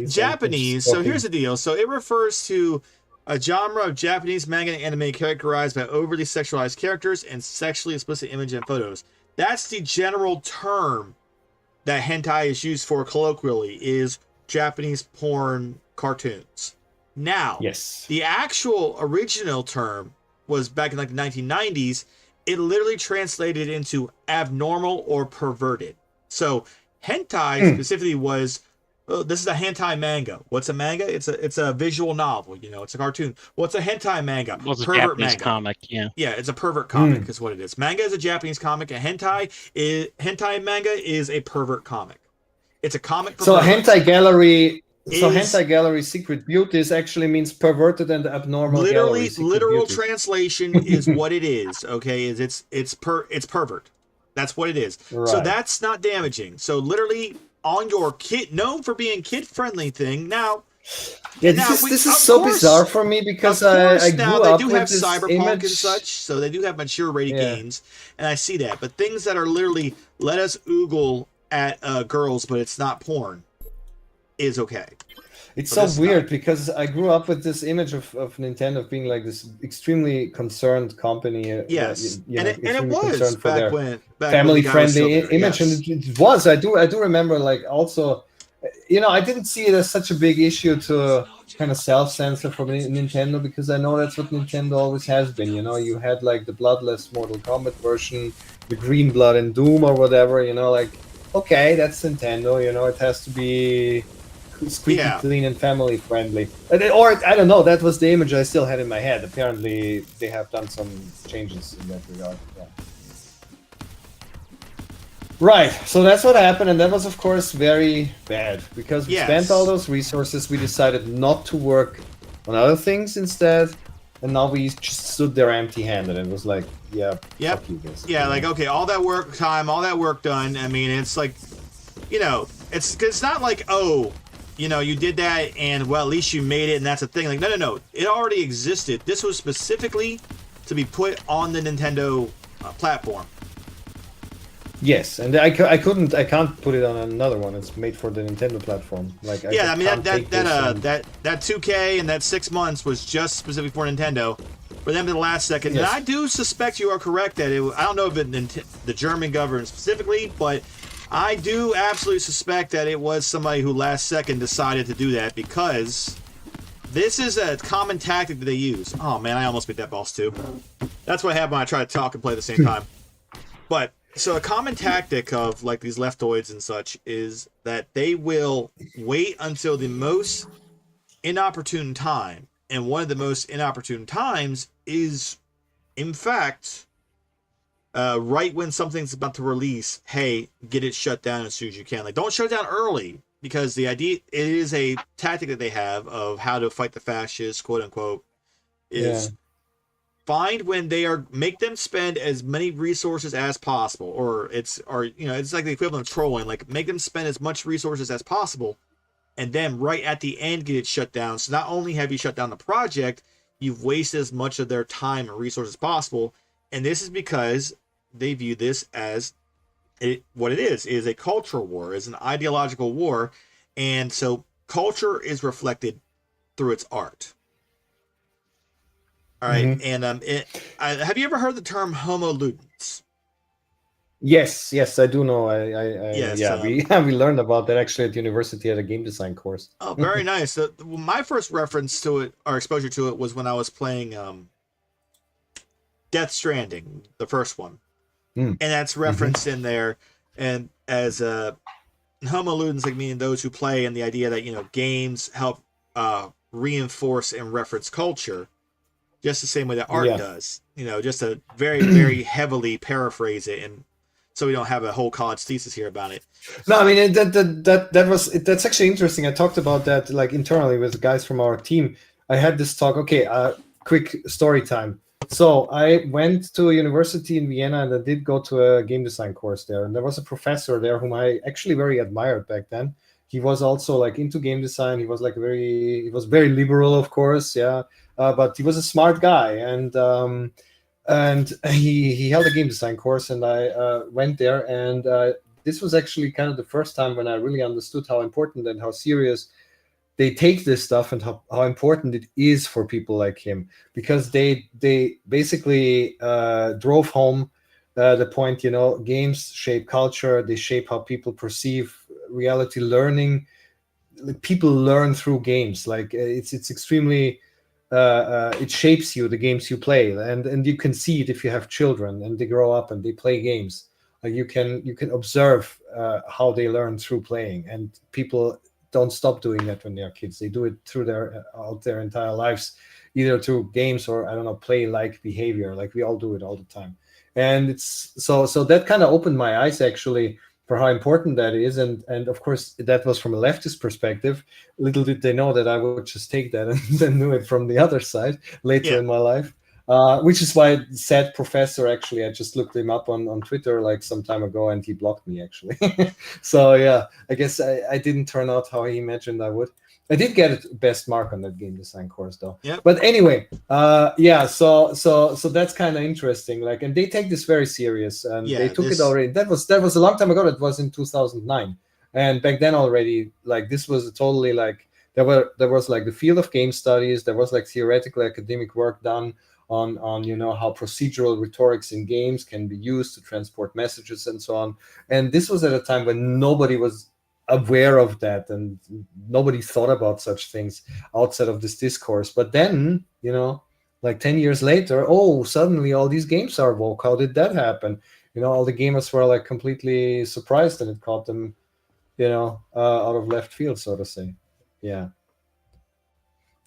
Japanese. So here's the deal. So it refers to a genre of Japanese manga and anime characterized by overly sexualized characters and sexually explicit images and photos. That's the general term that hentai is used for colloquially, is Japanese porn cartoons. Now, the actual original term was back in like the 1990s. It literally translated into abnormal or perverted. So hentai specifically was, this is a hentai manga. What's a manga? It's a visual novel. It's a cartoon. What's a hentai manga?
Well, it's
pervert
a Japanese
manga.
comic. Yeah,
it's a pervert comic is what it is. Manga is a Japanese comic. A hentai manga is a pervert comic. It's a comic.
So hentai gallery. Hentai gallery secret beauties actually means perverted and abnormal.
Literal translation is what it is. Okay, it's pervert. That's what it is. Right. So that's not damaging. So literally on your kid, known for being kid friendly thing. Now
Yeah,
Now,
this is
of
so
course-
bizarre for me because
Of course,
I
now
grew
they
up
do
with
have
this
Cyberpunk
image.
and such, so they do have mature rated
Yeah.
games, and I see that. But things that are literally let us oogle at girls, but it's not porn, is okay.
It's
But
so
this is
weird
not.
because I grew up with this image of Nintendo being like this extremely concerned company.
Yes,
You
and
know,
it
extremely
was
concerned for
back
their
when the guy was still
family
there.
image,
Yes.
and it was. I do remember like also, you know, I didn't see it as such a big issue to kind of self-censor from Nintendo because I know that's what Nintendo always has been. You know, you had like the bloodless Mortal Kombat version, the Green Blood and Doom or whatever. You know, like okay, that's Nintendo. You know, it has to be squeaky
Yeah.
clean and family friendly. Or I don't know. That was the image I still had in my head. Apparently, they have done some changes in that regard. Yeah. Right, so that's what happened, and that was, of course, very bad because we spent all those resources. We decided not to work on other things instead, and now we just stood there empty-handed and was like, "Yeah,
Yep.
fuck you guys."
Yeah, like okay, all that work time, all that work done. I mean, it's like, you know, it's not like oh, you know, you did that and well, at least you made it and that's a thing. Like no, it already existed. This was specifically to be put on the Nintendo platform.
Yes, and I can't put it on another one. It's made for the Nintendo platform. Like
Yeah, I mean that 2K and that 6 months was just specific for Nintendo. For them to the last second,
Yes.
and I do suspect you are correct that I don't know if the German government specifically, but I do absolutely suspect that it was somebody who last second decided to do that because this is a common tactic that they use. Oh man, I almost beat that boss too. That's what happened when I try to talk and play at the same time. But so a common tactic of like these leftoids and such is that they will wait until the most inopportune time. And one of the most inopportune times is, in fact, right when something's about to release, hey, get it shut down as soon as you can. Like, don't shut it down early because the idea, it is a tactic that they have of how to fight the fascists, quote unquote, is find when they are, make them spend as many resources as possible, or it's like the equivalent of trolling, like make them spend as much resources as possible, and then right at the end get it shut down. So not only have you shut down the project, you've wasted as much of their time and resources as possible. And this is because they view this as what it is a cultural war, is an ideological war. And so culture is reflected through its art. All right, and have you ever heard the term Homo ludens?
Yes, I do know.
Yes,
we learned about that actually at university at a game design course.
Oh, very nice. My first reference to it, or exposure to it, was when I was playing Death Stranding, the first one, and that's referenced in there, and as Homo ludens, like meaning those who play, and the idea that games help reinforce and reference culture. Just the same way that art does, just to very, very heavily paraphrase it, and so we don't have a whole college thesis here about it.
No, I mean that's actually interesting. I talked about that like internally with the guys from our team. I had this talk. Okay, quick story time. So I went to a university in Vienna and I did go to a game design course there, and there was a professor there whom I actually very admired back then. He was also like into game design. He was very liberal, of course, yeah. But he was a smart guy, and he held a game design course, and I went there, and this was actually kind of the first time when I really understood how important and how serious they take this stuff and how important it is for people like him, because they basically drove home the point, games shape culture, they shape how people perceive reality. Learning, people learn through games, like it's extremely it shapes you, the games you play, and you can see it if you have children and they grow up and they play games. You can observe how they learn through playing, and people don't stop doing that when they're kids. They do it through their entire lives, either through games or play like behavior. Like we all do it all the time, and it's so that kind of opened my eyes actually for how important that is, and of course that was from a leftist perspective. Little did they know that I would just take that and then do it from the other side later in my life, which is why said professor, actually I just looked him up on Twitter like some time ago, and he blocked me actually. So yeah, I guess I didn't turn out how he imagined I would. I did get a best mark on that game design course though.
Yep.
But anyway, so that's kind of interesting. Like, and they take this very serious, and they took it already. That was a long time ago. That was in 2009, and back then already, like, this was totally like there was like the field of game studies. There was like theoretical academic work done on how procedural rhetorics in games can be used to transport messages and so on. And this was at a time when nobody was aware of that, and nobody thought about such things outside of this discourse. But then, like 10 years later, suddenly all these games are woke. How did that happen? All the gamers were like completely surprised, and it caught them, out of left field, so to say. Yeah.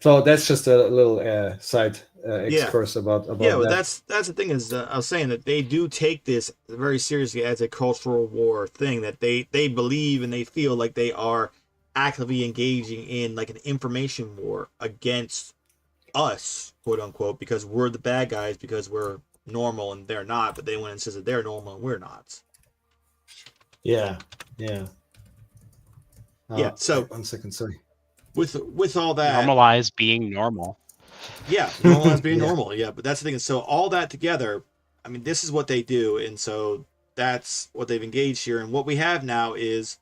So that's just a little side excursus about
yeah, well,
that.
that's the thing is, I was saying that they do take this very seriously as a cultural war thing, that they believe and they feel like they are actively engaging in like an information war against us, quote unquote, because we're the bad guys, because we're normal and they're not, but they want to insist that they're normal and we're not.
Yeah.
So
1 second, sorry.
With all that,
normalize being normal.
Yeah, normalize being normal. Yeah, but that's the thing. So all that together, I mean, this is what they do, and so that's what they've engaged here. And what we have now is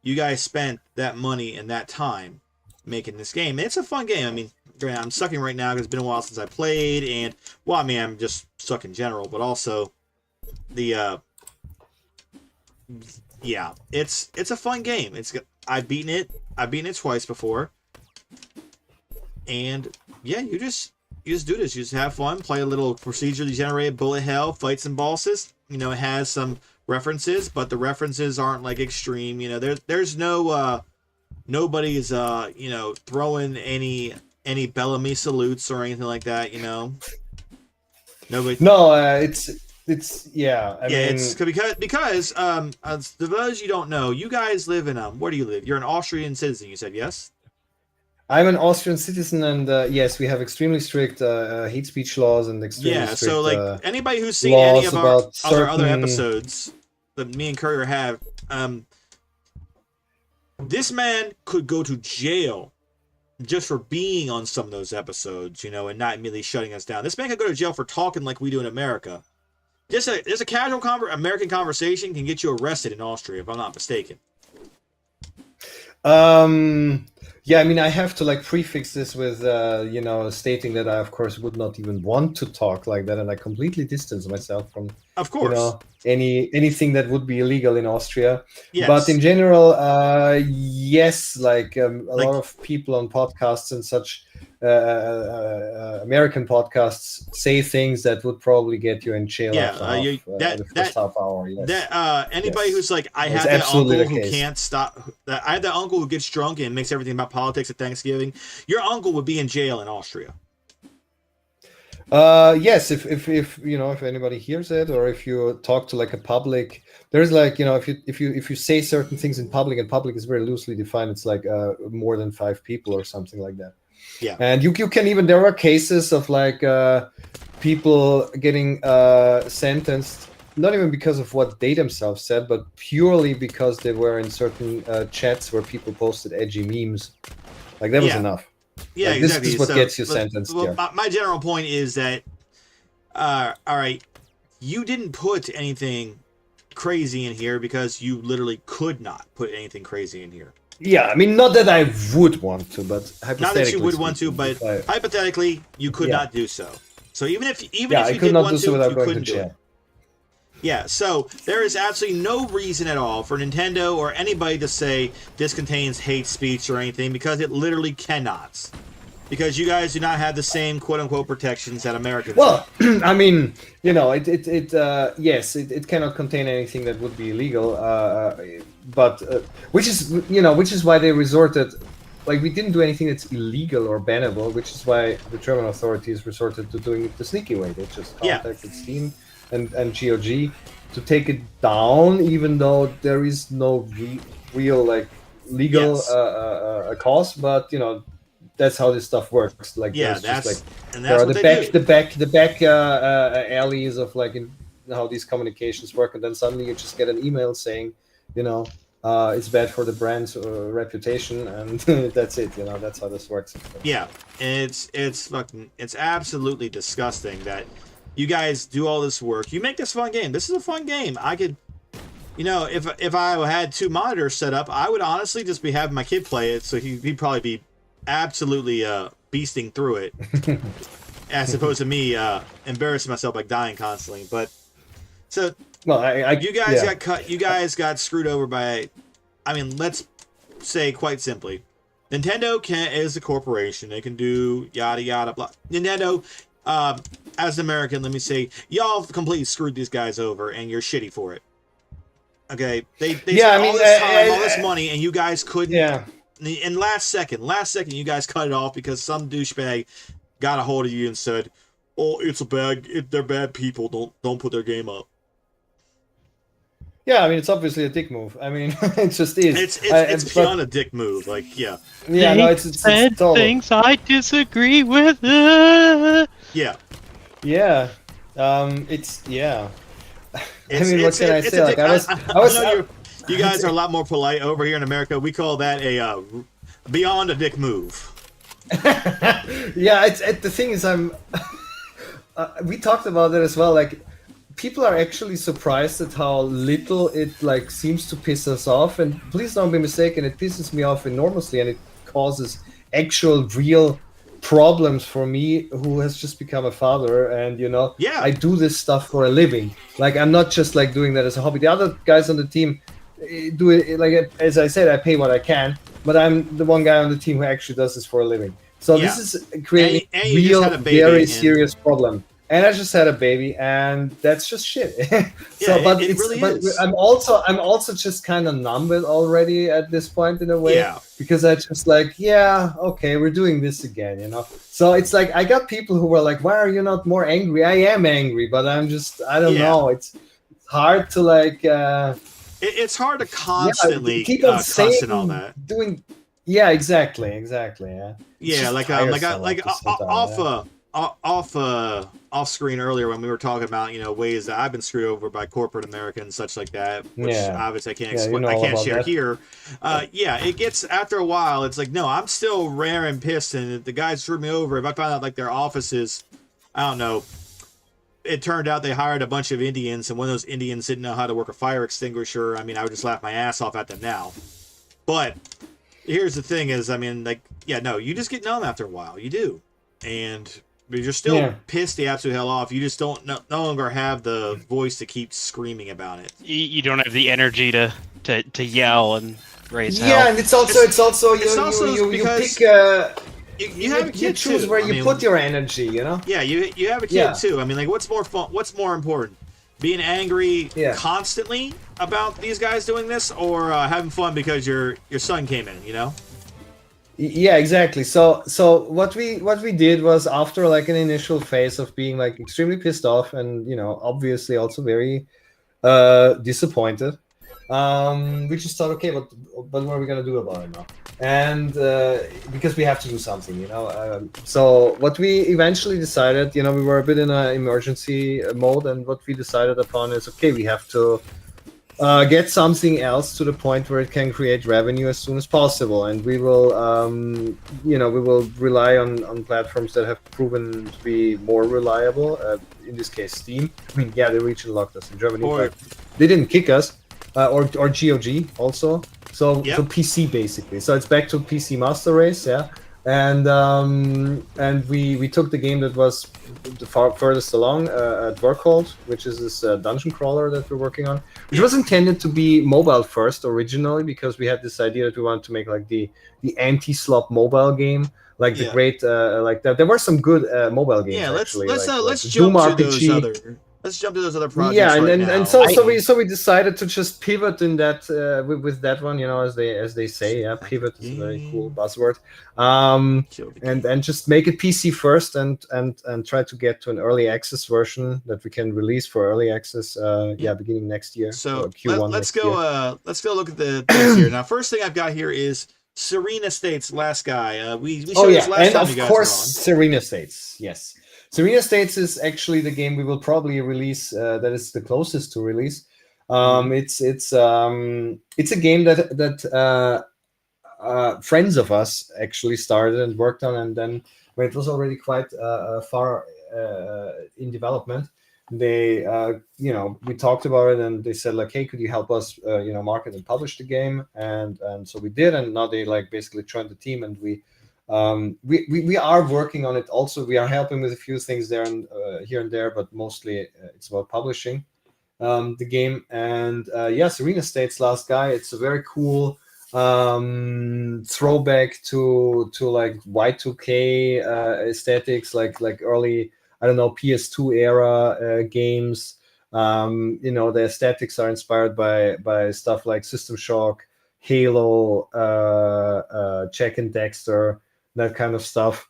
you guys spent that money and that time making this game. It's a fun game. I mean, I'm sucking right now because it's been a while since I played, and well, I mean, I'm just stuck in general, but also the yeah, it's a fun game. I've beaten it twice before. And yeah, you just do this. You just have fun, play a little procedurally generated bullet hell, fight some bosses. It has some references, but the references aren't like extreme. There's no nobody's throwing any Bellamy salutes or anything like that. Nobody.
No, it's yeah. I mean,
it's because for those you don't know, you guys live in where do you live? You're an Austrian citizen. You said yes.
I'm an Austrian citizen, and yes, we have extremely strict hate speech laws and extremely strict.
So like anybody who's seen any of our other episodes that me and Courier have, this man could go to jail just for being on some of those episodes, and not immediately shutting us down. This man could go to jail for talking like we do in America. Just a casual American conversation can get you arrested in Austria, if I'm not mistaken.
Yeah, I mean, I have to like prefix this with, stating that I, of course, would not even want to talk like that, and I completely distance myself from,
of course,
anything that would be illegal in Austria.
Yes.
But in general, yes, like a lot of people on podcasts and such, American podcasts say things that would probably get you in jail after the first half hour. Yes.
Anybody who's like, I have that uncle who can't stop. I have that uncle who gets drunk and makes everything about politics at Thanksgiving. Your uncle would be in jail in Austria.
Yes, if anybody hears it, or if you talk to like a public, there's like, if you say certain things in public, and public is very loosely defined, it's like more than 5 people or something like that.
Yeah.
And you can even, there are cases of like people getting sentenced, not even because of what they themselves said, but purely because they were in certain chats where people posted edgy memes. Like that was enough.
Yeah,
like,
exactly.
This is what gets you sentenced.
Well, my general point is that, all right, you didn't put anything crazy in here because you literally could not put anything crazy in here.
Yeah, I mean, not that I would want to, but hypothetically.
Not that you would want to, but hypothetically, you could not do so. So even if you
could
did
not
want
do so
to,
without
you
going
couldn't
to
do
jail.
it. Yeah, so there is absolutely no reason at all for Nintendo or anybody to say this contains hate speech or anything, because it literally cannot. Because you guys do not have the same quote-unquote protections that Americans
have. I mean, it cannot contain anything that would be illegal, but which is why they resorted, like, we didn't do anything that's illegal or bannable, which is why the German authorities resorted to doing it the sneaky way. They just contacted Steam and GOG to take it down, even though there is no real like legal cause, but that's how this stuff works. Like,
that's
just,
and
there
that's
are the back alleys of like how these communications work, and then suddenly you just get an email saying, It's bad for the brand's reputation, and that's it. That's how this works.
Yeah, it's absolutely disgusting that you guys do all this work. You make this fun game. This is a fun game. I could, if I had 2 monitors set up, I would honestly just be having my kid play it, so he'd probably be absolutely beasting through it, as opposed to me embarrassing myself by dying constantly. But so.
Well,
you guys got cut. You guys got screwed over by. I mean, let's say quite simply, Nintendo is a corporation. They can do yada yada blah. Nintendo, as an American, let me say, y'all completely screwed these guys over, and you're shitty for it. Okay, they spent all this time, all this money, and you guys couldn't.
Yeah.
In last second, you guys cut it off because some douchebag got a hold of you and said, "Oh, they're bad people. Don't put their game up."
Yeah, I mean, it's obviously a dick move. I mean, it just is.
It's beyond a dick move. Like, yeah.
Yeah, no, it's total.
Things I disagree with.
Yeah.
Yeah. It's yeah. I mean, what can I say?
Like,
I was.
You guys are a lot more polite over here in America. We call that a beyond a dick move.
Yeah, the thing is, we talked about that as well. Like, people are actually surprised at how little it seems to piss us off. And please don't be mistaken, it pisses me off enormously, and it causes actual real problems for me, who has just become a father. And I do this stuff for a living. Like, I'm not just doing that as a hobby. The other guys on the team do it as I said, I pay what I can, but I'm the one guy on the team who actually does this for a living. So this is creating a real, very serious problem. And I just had a baby, and that's just shit. But
it really is.
I'm also just kind of numb it already at this point in a way.
Yeah.
Because I just okay, we're doing this again, So it's like, I got people who were like, "Why are you not more angry?" I am angry, but I don't know. It's hard to
it's hard to constantly
keep on
saying all that.
Doing. Yeah, exactly. Yeah.
Yeah, off screen earlier when we were talking about ways that I've been screwed over by corporate America and such like that, which obviously I can't explain. I can't share here. It gets, after a while, it's like, no, I'm still rare and pissed, and the guys screwed me over. If I found out their offices, I don't know, it turned out they hired a bunch of Indians, and one of those Indians didn't know how to work a fire extinguisher. I mean, I would just laugh my ass off at them now. But here's the thing is, you just get numb after a while. You do. But you're still pissed the absolute hell off. You just don't no longer have the voice to keep screaming about it.
You don't have the energy to yell and raise hell.
Yeah, and it's also you pick
you have a kid
you choose
too.
where you put your energy,
Yeah, you have a kid too. I mean, what's more fun? What's more important? Being angry constantly about these guys doing this, or having fun because your son came in,
Yeah, exactly. So what we did was, after an initial phase of being extremely pissed off and obviously also very disappointed, we just thought, okay, but what are we gonna do about it now? And because we have to do something, so what we eventually decided, we were a bit in an emergency mode, and what we decided upon is, okay, we have to get something else to the point where it can create revenue as soon as possible, and we will we will rely on platforms that have proven to be more reliable, in this case Steam. I mean, they region locked us in Germany, but they didn't kick us, or GOG also, so PC basically. So it's back to PC Master Race, and we took the game that was the furthest along at Workhold, which is this dungeon crawler that we're working on, which was intended to be mobile first originally, because we had this idea that we wanted to make the anti-slop mobile game, the great there were some good mobile games. Yeah,
let's jump to those other. Let's jump to those other projects.
Yeah, and so we decided to just pivot in that with that one, as they say. Yeah, pivot is a very cool buzzword. And just make it PC first, and try to get to an early access version that we can release for early access. Beginning next year. So Q1 let's go
look at the things here. Now, first thing I've got here is Serena States, Last Guy. We showed this last time you guys were on.
Serena States, yes. Serena States is actually the game we will probably release, that is the closest to release. It's a game that friends of us actually started and worked on, and then when it was already quite far in development, they we talked about it, and they said like, hey, could you help us market and publish the game? And so we did, and now they like basically joined the team, and we are working on it also. We are helping with a few things there and here and there, but mostly it's about publishing the game. And Serena State's Last Guy, it's a very cool throwback to like Y2K aesthetics, like early, I don't know, PS2 era games. The aesthetics are inspired by stuff like System Shock, Halo, Jack and Dexter, that kind of stuff.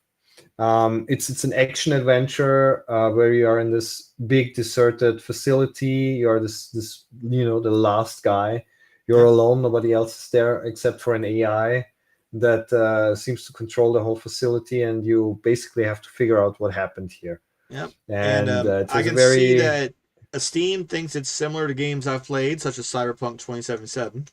It's an action adventure where you are in this big deserted facility. You are this the last guy. You're alone. Nobody else is there except for an AI that seems to control the whole facility, and you basically have to figure out what happened here.
Yep.
And
I can see that Steam thinks it's similar to games I've played, such as Cyberpunk 2077.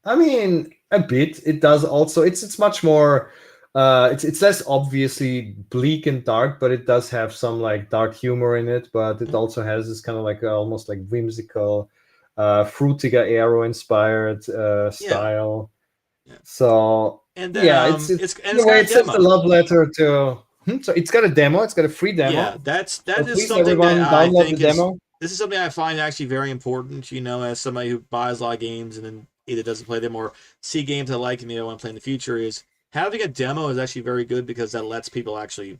I mean, a bit. It does also. It's much more. It's less obviously bleak and dark, but it does have some like dark humor in it. But it also has this kind of like almost like whimsical, Frutiger Arrow inspired style.
Yeah.
So
and then,
it's a love letter to. So it's got a demo. It's got a free demo.
Yeah, that is something that I think this is something I find actually very important. As somebody who buys a lot of games and then either doesn't play them or see games I like and I want to play in the future, is having a demo is actually very good, because that lets people actually.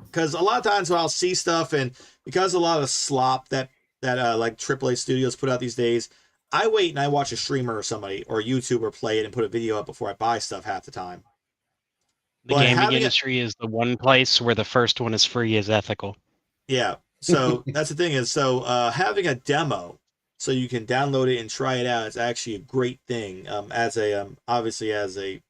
Because a lot of times I'll see stuff, and because a lot of slop that like AAA studios put out these days, I wait and I watch a streamer or somebody or a YouTuber play it and put a video up before I buy stuff half the time.
The gaming industry is the one place where the first one is free is ethical.
Yeah. So that's the thing is, having a demo so you can download it and try it out is actually a great thing. Obviously as a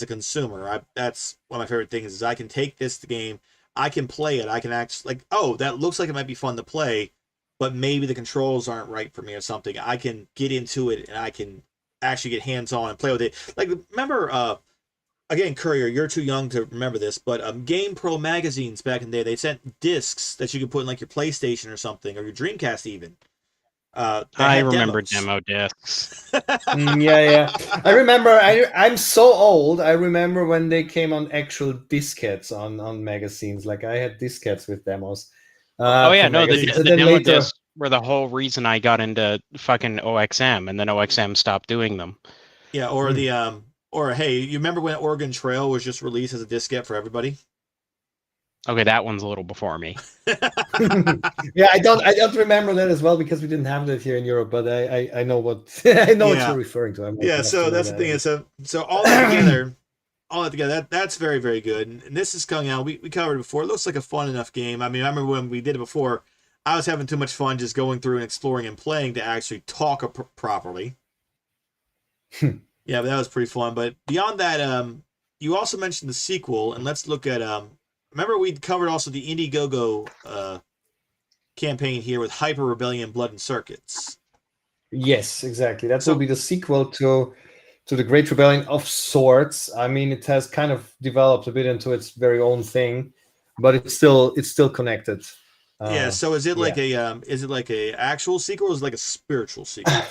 consumer, that's one of my favorite things is I can take this game, I can play it, I can actually that looks like it might be fun to play, but maybe the controls aren't right for me or something. I can get into it and I can actually get hands on and play with it. Like, remember, again, Courier, you're too young to remember this, but Game Pro magazines back in the day, they sent discs that you could put in like your PlayStation or something, or your Dreamcast even.
I remember demo discs.
Yeah. I remember. I'm so old. I remember when they came on actual diskettes on magazines. Like I had diskettes with demos.
The demo discs were the whole reason I got into fucking OXM, and then OXM stopped doing them.
Yeah, or or hey, you remember when Oregon Trail was just released as a diskette for everybody?
Mm.
Okay, that one's a little before me.
Yeah, I don't remember that as well, because we didn't have that here in Europe. But I know what what you're referring to.
So that's the thing is so all that together, that's very, very good. And this is coming out. We covered it before. It looks like a fun enough game. I mean, I remember when we did it before, I was having too much fun just going through and exploring and playing to actually talk properly. Yeah, but that was pretty fun. But beyond that, you also mentioned the sequel, and let's look at remember we covered also the Indiegogo campaign here with Hyper Rebellion: Blood and Circuits.
Yes, exactly. That will be the sequel to the Great Rebellion of sorts. I mean, it has kind of developed a bit into its very own thing, but it's still connected.
So is it like a actual sequel, or is it like a spiritual sequel?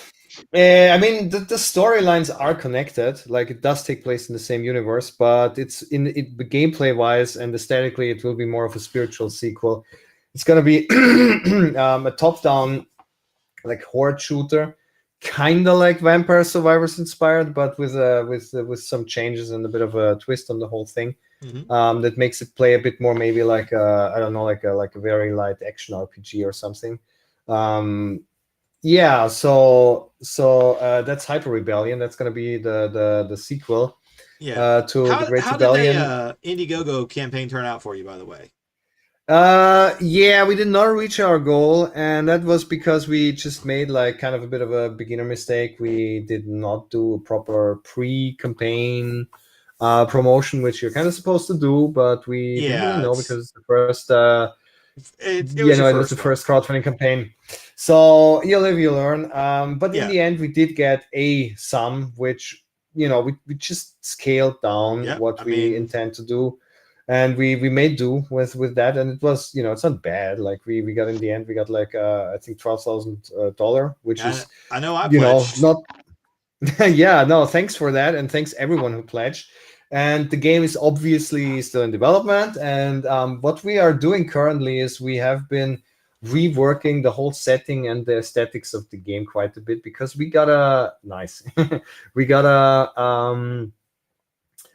I mean, the storylines are connected. Like, it does take place in the same universe, but it's gameplay wise and aesthetically, it will be more of a spiritual sequel. It's gonna be a top-down, like, horde shooter, kind of like Vampire Survivors inspired, but with some changes and a bit of a twist on the whole thing. Mm-hmm. That makes it play a bit more maybe like a very light action RPG or something. So that's Hyper Rebellion. That's going to be the sequel to the Great Rebellion.
How did the Indiegogo campaign turn out for you, by the way?
We did not reach our goal, and that was because we just made like kind of a bit of a beginner mistake. We did not do a proper pre-campaign promotion, which you're kind of supposed to do, but we didn't really know because it's the
It
You
was
know,
your
it was
first
the
one.
first crowdfunding campaign. So you live, you learn. But
Yeah.
in the end, we did get a sum, which, you know, we just scaled down
Yep.
what
I
we
mean,
intend to do. And we made do with that. And it was, you know, it's not bad. Like we got in the end, we got like, I think $12,000, which is,
I know I
you know,
pledged.
not, yeah, no, thanks for that. And thanks everyone who pledged. And the game is obviously still in development. And what we are doing currently is we have been reworking the whole setting and the aesthetics of the game quite a bit, because we got we got a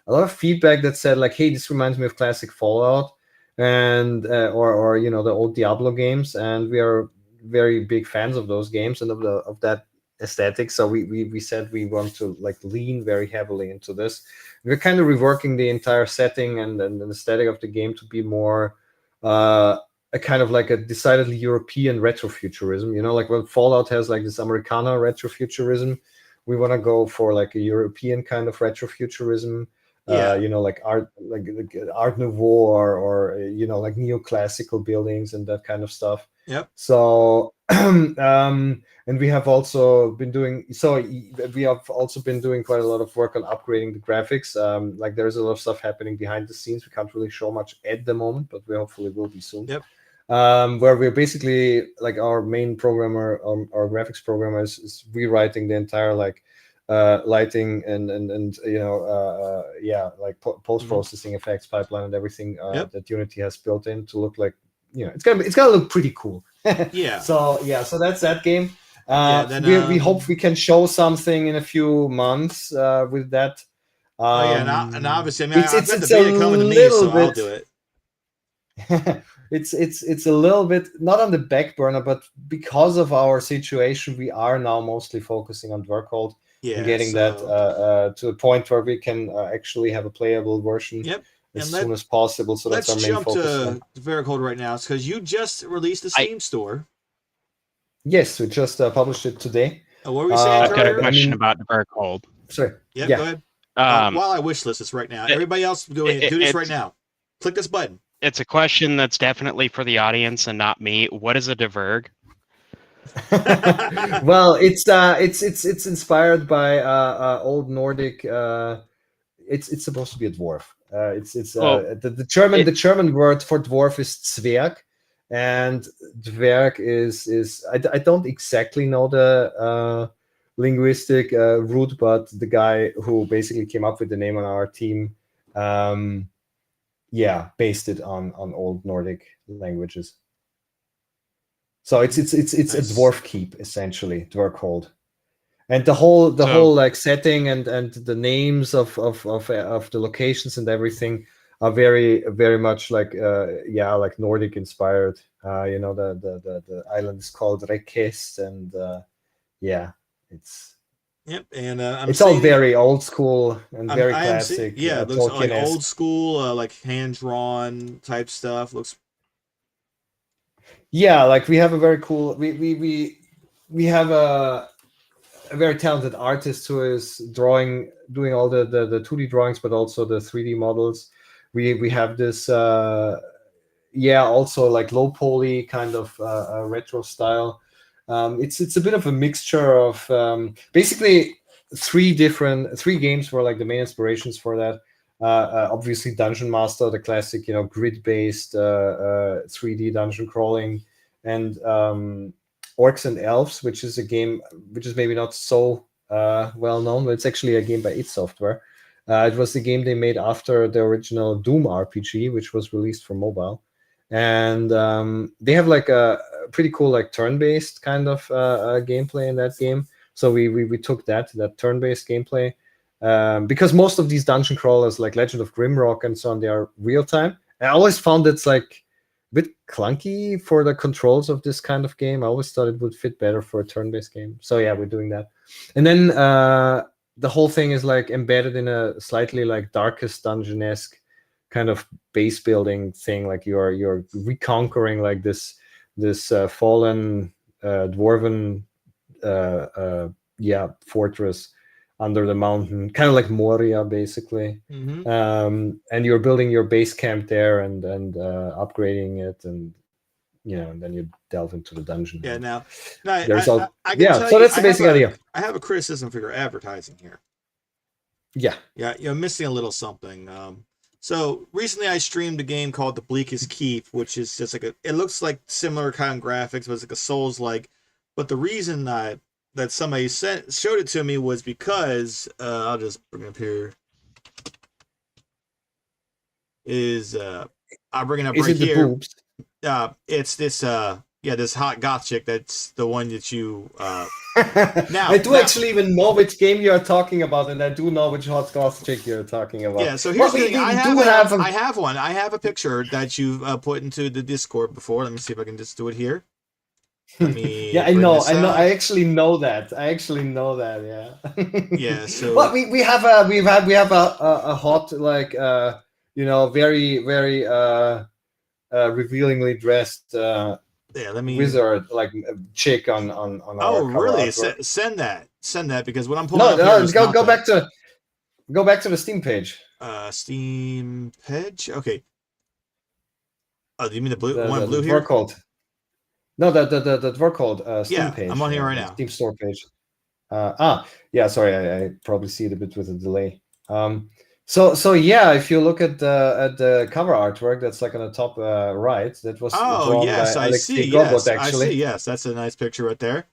lot of feedback that said like, hey, this reminds me of classic Fallout and or you know, the old Diablo games, and we are very big fans of those games and of that aesthetic. So we said we want to like lean very heavily into this. We're kind of reworking the entire setting and the aesthetic of the game to be more a kind of like a decidedly European retrofuturism. You know, like when Fallout has like this Americana retrofuturism, we want to go for like a European kind of retrofuturism.
Yeah.
You know, like Art Nouveau or you know, like neoclassical buildings and that kind of stuff.
Yep.
So and we have also been doing quite a lot of work on upgrading the graphics. Like there's a lot of stuff happening behind the scenes. We can't really show much at the moment, but we hopefully will be soon.
Yep.
Where we're basically like our main programmer, our graphics programmer is rewriting the entire like lighting and you know like post-processing effects pipeline and everything that Unity has built in to look like, you know, it's gonna look pretty cool.
Yeah.
So that's that game.
Then
We hope we can show something in a few months with that.
and obviously, I mean, I've got the
it's
beta coming to me, so I'll do it.
It's a little bit not on the back burner, but because of our situation, we are now mostly focusing on Dwarkhold and getting that to a point where we can actually have a playable version as soon as possible. So that's our main focus.
Let's jump to Veracode right now, because you just released the Steam store.
Yes, we just published it today.
What were you saying,
I've got a question about Veracode.
Sorry.
Yeah, go ahead. While I wish list this right now, everybody else do this right now. Click this button.
It's a question that's definitely for the audience and not me. What is a diverg?
Well, it's inspired by old Nordic. It's supposed to be a dwarf. The German word for dwarf is Zwerg, and Dwerg is I don't exactly know the linguistic root, but the guy who basically came up with the name on our team, based it on old Nordic languages. So it's nice. A dwarf keep, essentially, Dwarkhold. And the whole like setting and the names of the locations and everything are very, very much like like Nordic inspired. You know, the island is called Rekest, and it's
and
it's all very old school and very classic.
It looks like old school, like hand drawn type stuff. Looks.
Yeah, like we have a very cool. We have a very talented artist who is doing all the 2D drawings, but also the 3D models. We have this also like low poly kind of retro style. It's a bit of a mixture of basically three games were like the main inspirations for that. Obviously Dungeon Master, the classic, you know, grid-based 3D dungeon crawling, and Orcs and Elves, which is a game which is maybe not so well known, but it's actually a game by id Software. It was the game they made after the original Doom RPG, which was released for mobile. And they have like a pretty cool like turn-based kind of gameplay in that game. So we took that turn-based gameplay. Because most of these dungeon crawlers like Legend of Grimrock and so on, they are real-time. I always found it's like a bit clunky for the controls of this kind of game. I always thought it would fit better for a turn-based game. So yeah, we're doing that. And then the whole thing is like embedded in a slightly like Darkest Dungeon-esque kind of base building thing. Like you're reconquering like this fallen dwarven fortress under the mountain, kind of like Moria, basically.
Mm-hmm.
And you're building your base camp there and upgrading it, and and then you delve into the dungeon.
Yeah. Now,
There's
I can tell
so
you,
that's the basic idea.
I have a criticism for your advertising here.
Yeah.
Yeah, you're missing a little something. So recently I streamed a game called The Bleakest Keep, which is just like it looks like similar kind of graphics, but it's like a Souls-like. But the reason that somebody showed it to me was because I'll just bring it up here. I'll bring it up right here.
The boobs?
It's this this hot goth chick. That's the one that you
I do actually even know which game you are talking about, and I do know which hot goth chick you're talking about.
Yeah, so here's the thing. I have one. I have a picture that you put into the Discord before. Let me see if I can just do it here. Let me
I know. I actually know that. Yeah.
Yeah. So
well, we have a hot, like very very revealingly dressed wizard, like chick on
oh
our cover
really
artwork.
send that because what I'm pulling up here
go back to the Steam page.
Steam page, okay. Oh, do you mean the blue
the
blue here?
Code. No, the Dwarf Code Steam page.
I'm on here right now.
Steam store page. Yeah, sorry, I probably see it a bit with a delay. So yeah, if you look at the cover artwork, that's like on the top right, that was drawn by Alexei Gobot, actually.
I see, yes, that's a nice picture right there.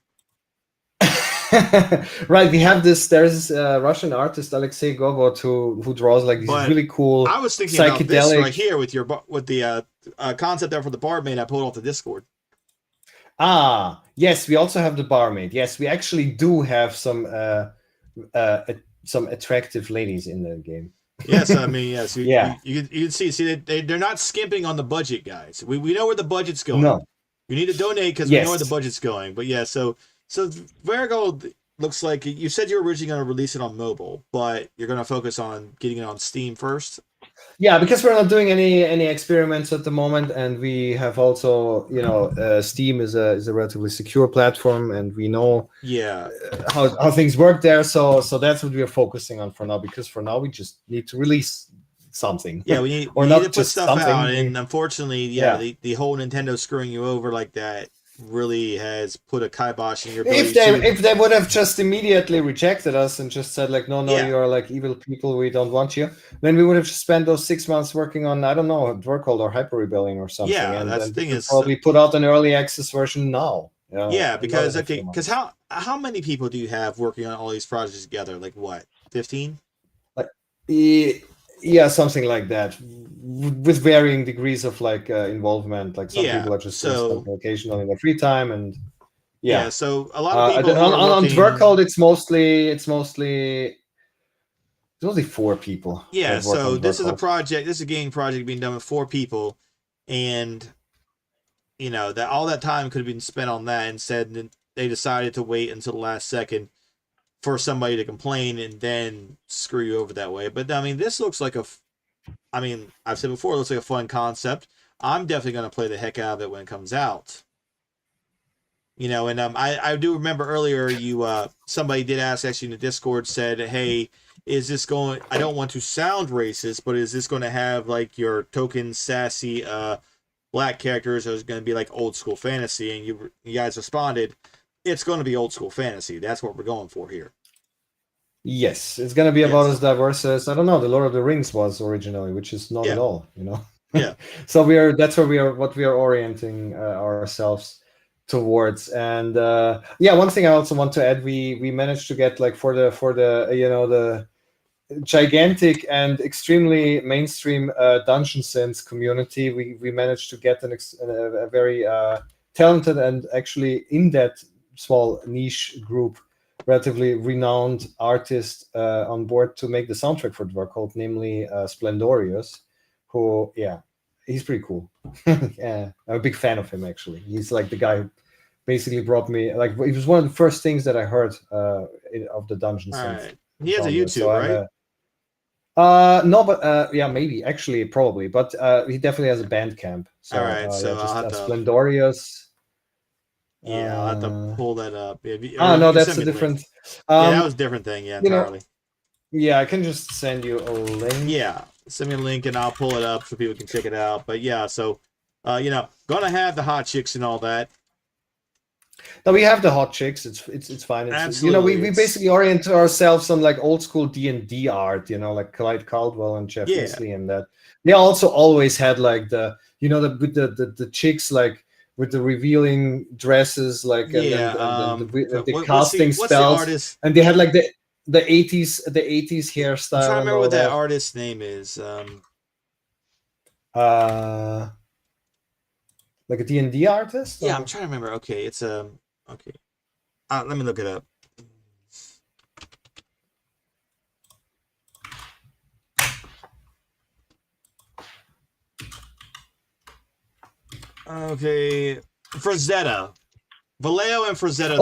Right, we have this. There's Russian artist Alexei Gobot who draws like these really cool.
I was thinking about this right here with the concept there for the barmaid I pulled off the Discord.
Yes, we also have the barmaid. Yes, we actually do have some attractive ladies in the game.
Yes, I mean, yes. You can see they're not skimping on the budget, guys. We know where the budget's going.
No.
You need to donate because we know where the budget's going. But yeah, so Verigold looks like you said you were originally going to release it on mobile, but you're going to focus on getting it on Steam first.
Yeah, because we're not doing any experiments at the moment, and we have also, Steam is a relatively secure platform, and we know how things work there. So that's what we are focusing on for now. Because for now we just need to release something.
Yeah, we need to put stuff out, and unfortunately, the whole Nintendo screwing you over like that really has put a kibosh in your ability.
If they would have just immediately rejected us and just said like, no, you're like evil people, we don't want you, then we would have just spent those 6 months working on, I don't know, Dwarcode or Hyper Rebellion or something.
Yeah, and that's the thing, is
probably put out an early access version now.
Because how many people do you have working on all these projects together? Like what, 15?
Yeah, something like that, with varying degrees of like involvement. Like some people are just occasionally in their free time, and
so a lot of people
on Dwarf it's mostly 4 people.
Yeah, so this is a game project being done with 4 people, and that all that time could have been spent on that. Instead, they decided to wait until the last second for somebody to complain and then screw you over that way. But I mean, this looks like I've said before, it looks like a fun concept. I'm definitely going to play the heck out of it when it comes out. And I do remember earlier somebody did ask actually in the Discord, said, hey, is this going, I don't want to sound racist, but is this going to have like your token sassy black characters, or is it going to be like old school fantasy? And you guys responded, it's going to be old school fantasy. That's what we're going for here.
Yes, it's going to be about as diverse as, I don't know, the Lord of the Rings was originally, which is not at all,
Yeah.
So that's what we are orienting ourselves towards. And one thing I also want to add, we managed to get like for the gigantic and extremely mainstream Dungeon Sims community, we managed to get a very talented and actually in that small niche group, relatively renowned artist on board to make the soundtrack for Dwarf, namely Splendorius, who he's pretty cool. I'm a big fan of him, actually. He's like the guy who basically brought me, like, it was one of the first things that I heard of the Dungeon Sims.
Right. He has a YouTube,
right? No, but maybe, actually, probably, but he definitely has a Bandcamp. So,
all right, so
just
I'll have to...
Splendorius.
Yeah, I'll have to pull that up.
No, that's a different...
that was a different thing, entirely.
I can just send you a link.
Yeah, send me a link and I'll pull it up so people can check it out. But yeah, so Gonna have the hot chicks and all that.
Now we have the hot chicks. It's fine.
Absolutely,
we basically orient ourselves on like old school D&D art. Like Clyde Caldwell and Jeff Isley, and that they also always had like the chicks like with the revealing dresses, like the casting spells, and they had like the 80s hairstyle.
I'm trying to remember what that artist's name is.
Like a D&D artist?
Yeah, I'm trying to remember. Okay, it's okay. Let me look it up. Okay, Frazetta. Vallejo and Frazetta.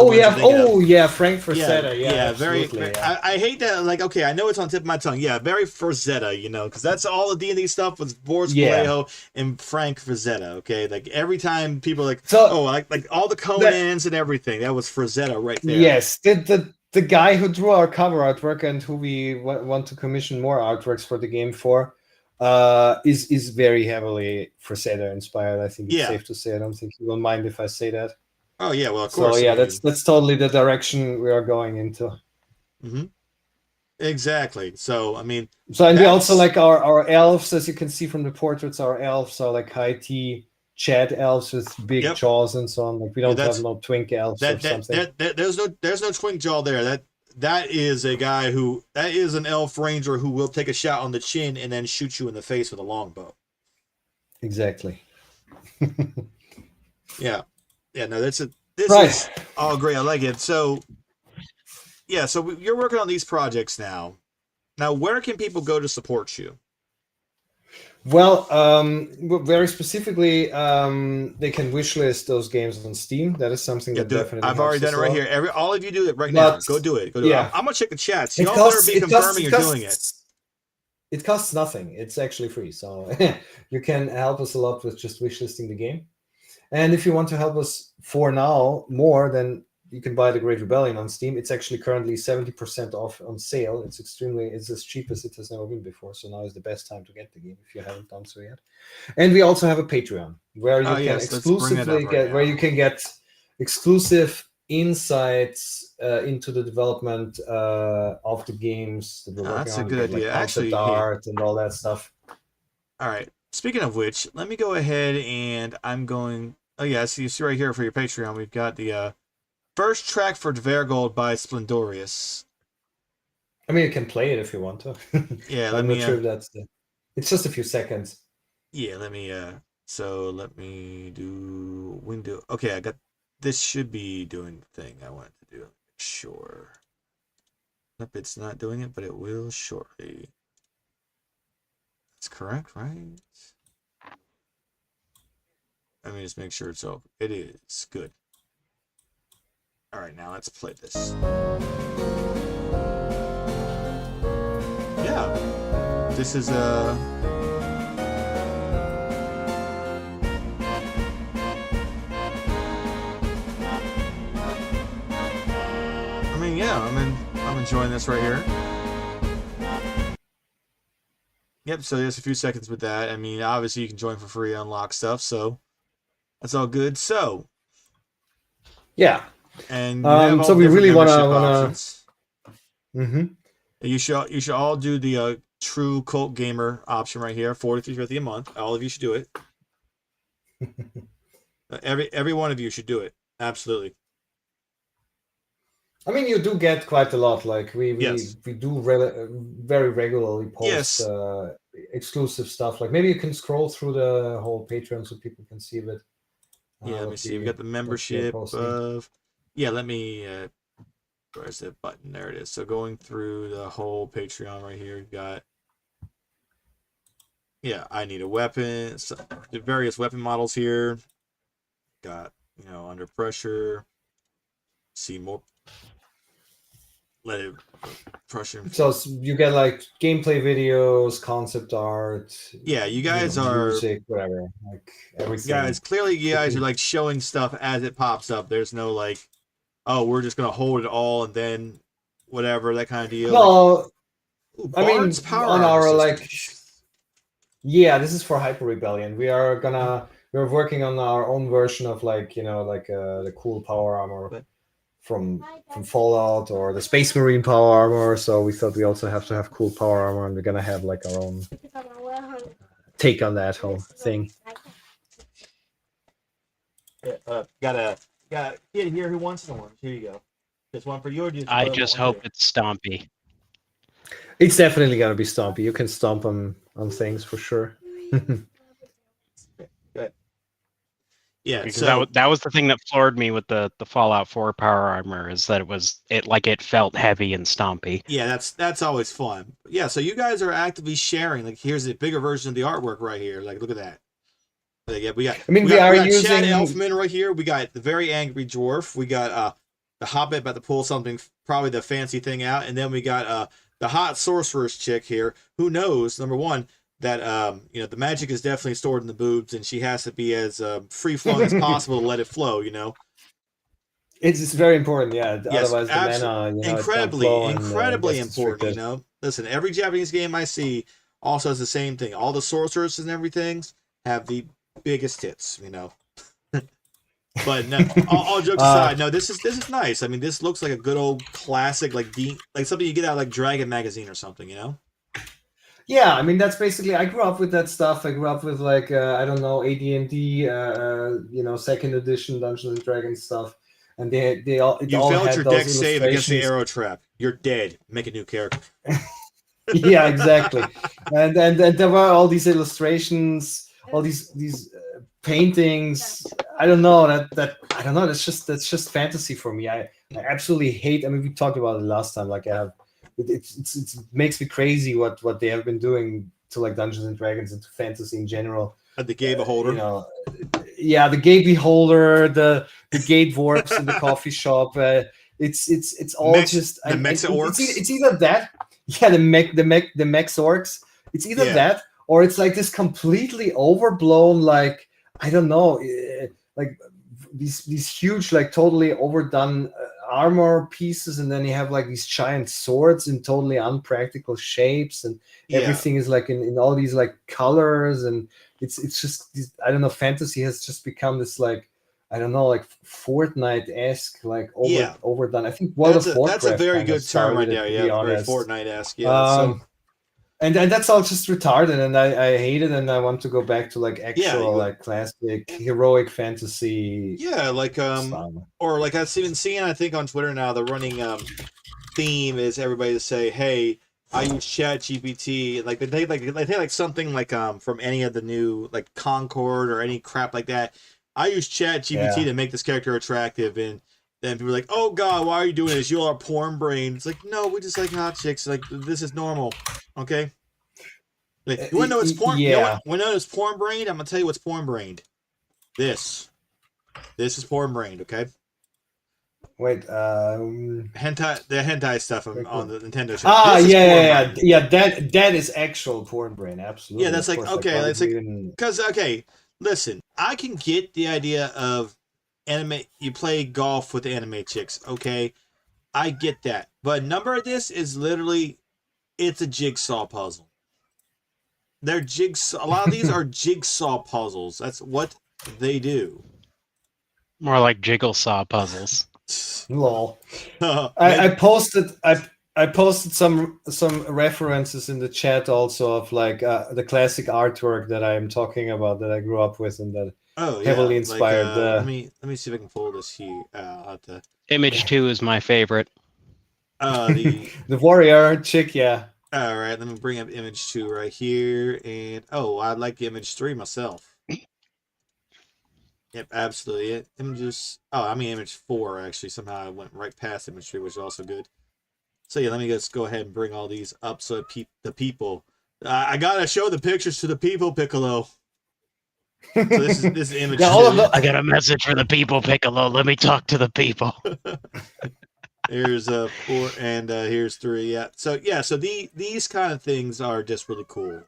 Frank Frazetta. Yeah,
very. I hate that. Like, okay, I know it's on the tip of my tongue. Yeah, very Frazetta. Because that's all the D&D stuff was Boris Vallejo and Frank Frazetta. Okay, like every time people like, like all the Conans and everything, that was Frazetta right there.
Yes, the guy who drew our cover artwork and who we want to commission more artworks for the game for, is very heavily Frazetta inspired. I think it's safe to say. I don't think he will mind if I say that.
Oh yeah, well of course.
So yeah, that's totally the direction we are going into.
Mm-hmm. Exactly. So and
we also like our elves, as you can see from the portraits. Our elves are like high tea Chad elves with big jaws and so on. Like we don't have no twink elves or something.
There's no twink jaw there. That is a guy that is an elf ranger who will take a shot on the chin and then shoot you in the face with a longbow.
Exactly.
Yeah. Yeah, no, this is all great. I like it. So, yeah, so you're working on these projects now. Now, where can people go to support you?
Well, very specifically, they can wishlist those games on Steam. That is something that definitely.
I've already done it right here. All of you do it right now. Go do it.
Yeah.
I'm gonna check the chat. Y'all better be confirming you're doing it.
It costs nothing. It's actually free, so you can help us a lot with just wishlisting the game. And if you want to help us for now more, then you can buy The Great Rebellion on Steam. It's actually currently 70% off on sale. It's as cheap as it has never been before. So now is the best time to get the game if you haven't done so yet. And we also have a Patreon where you can exclusively get exclusive insights into the development of the games that we're working on.
That's a good idea. Actually,
art and all that stuff.
All right. Speaking of which, let me go ahead and I'm going. Oh yeah, so you see right here for your Patreon, we've got the first track for Dvergold by Splendorious.
I mean, you can play it if you want to.
Yeah,
I'm not sure if that's it's just a few seconds.
Yeah, let me do window. Okay, I got this. Should be doing the thing I wanted to do. Sure. Nope, it's not doing it, but it will shortly. That's correct, right? Let me just make sure it's open. It is. Good. All right, now let's play this. Yeah. This is I'm enjoying this right here. Yep, so there's a few seconds with that. I mean, obviously you can join for free, unlock stuff, so that's all good. So,
yeah,
and
so we really want to.
Mm-hmm. You should all do the true cult gamer option right here, $43.50 a month. All of you should do it. Every one of you should do it. Absolutely.
I mean, you do get quite a lot. Like we do very regularly post exclusive stuff. Like maybe you can scroll through the whole Patreon so people can see it.
Let me see. We got the membership of. Yeah, let me. Where's the button? There it is. So going through the whole Patreon right here, you've got. Yeah, I need a weapon. So, the various weapon models here. Got under pressure. See more. Let it pressure.
So you get like gameplay videos, concept art.
Yeah, you guys are
music, whatever, like everything.
Guys, clearly you guys are like showing stuff as it pops up. There's no like, oh, we're just gonna hold it all and then whatever, that kind of deal.
No,
like, I mean,
on our like, yeah, this is for Hyper Rebellion. We're we're working on our own version of like the cool power armor from Fallout or the Space Marine power armor. So we thought we also have to have cool power armor, and we're gonna have like our own take on that whole thing.
Got a kid here who wants an orange. Here you go. Just one for you. Or do you
I just hope it's Stompy.
It's definitely gonna be Stompy. You can stomp on things for sure.
Good. Yeah,
Because
so
that was the thing that floored me with the Fallout 4 power armor, is that it felt heavy and stompy.
yeah, that's always fun. Yeah, so you guys are actively sharing. Like, here's a bigger version of the artwork right here. Like, look at that. Like, yeah, we got.
I mean,
we
are
got
using
Chad Elfman right here. We got the very angry dwarf. We got the Hobbit about to pull something, probably the fancy thing out, and then we got the hot sorceress chick here. Who knows? Number one, that the magic is definitely stored in the boobs, and she has to be as free flowing as possible to let it flow.
It's very important, yeah.
Yes,
Otherwise, the mana,
incredibly
gets
important.
restricted.
Listen, every Japanese game I see also has the same thing. All the sorcerers and everything have the biggest hits. But no, all jokes aside, no, this is nice. I mean, this looks like a good old classic, like something you get out of like Dragon magazine or something.
Yeah, I mean that's basically. I grew up with that stuff. I grew up with like I don't know, AD&D, second edition Dungeons and Dragons stuff, and they all
You
all
failed
had
your
those
deck save against the
illustrations.
arrow trap. You're dead. Make a new character.
Yeah, exactly. and there were all these illustrations, all these paintings. I don't know that I don't know. That's just fantasy for me. I absolutely hate. I mean, we talked about it last time. Like I have. It makes me crazy what they have been doing to like Dungeons and Dragons and to fantasy in general.
The gay beholder.
Yeah, the gay beholder, the gay dwarfs in the coffee shop. It's all just
the mex orcs.
It's either that, yeah, the mex orcs. It's either that or it's like this completely overblown, like I don't know, like these huge, like totally overdone armor pieces, and then you have like these giant swords in totally unpractical shapes, and everything is like in all these like colors, and it's just I don't know. Fantasy has just become this like I don't know, like Fortnite-esque, like overdone. I think World of Warcraft.
That's a very good term right there. Yeah, very Fortnite-esque. Yeah.
And that's all just retarded, and I hate it, and I want to go back to like actual like classic heroic fantasy.
Yeah, like or like I've even seen, I think on Twitter now, the running theme is everybody to say, "Hey, I use ChatGPT." Like they take something like from any of the new like Concord or any crap like that. I use ChatGPT to make this character attractive, and then people are like, "Oh God, why are you doing this? You all are porn brain." It's like, no, we just like hot chicks. Like this is normal, okay? Like, you wanna know what's porn?
Yeah.
You wanna know what's porn brained? I'm gonna tell you what's porn brained. This is porn brained, okay?
Wait,
the hentai stuff on the Nintendo show.
Yeah. That is actual porn brain, absolutely.
Yeah, that's like okay. It's like because listen, I can get the idea of anime. You play golf with anime chicks, okay? I get that, but a number of this is literally, it's a jigsaw puzzle. They're jigsaw. A lot of these are jigsaw puzzles. That's what they do.
More like jiggle saw puzzles.
Lol. I posted some references in the chat also of like the classic artwork that I'm talking about, that I grew up with, and that heavily inspired.
Let me see if I can pull this here.
Image 2 is my favorite.
The
warrior chick, yeah.
All right, let me bring up image 2 right here, and I like image 3 myself. Yep, absolutely. Images. Image 4 actually. Somehow I went right past image 3, which is also good. So yeah, let me just go ahead and bring all these up so the people. I gotta show the pictures to the people, Piccolo. So this is image 2.
I got a message for the people, Piccolo. Let me talk to the people.
Here's 4 and here's 3. Yeah. So these kind of things are just really cool,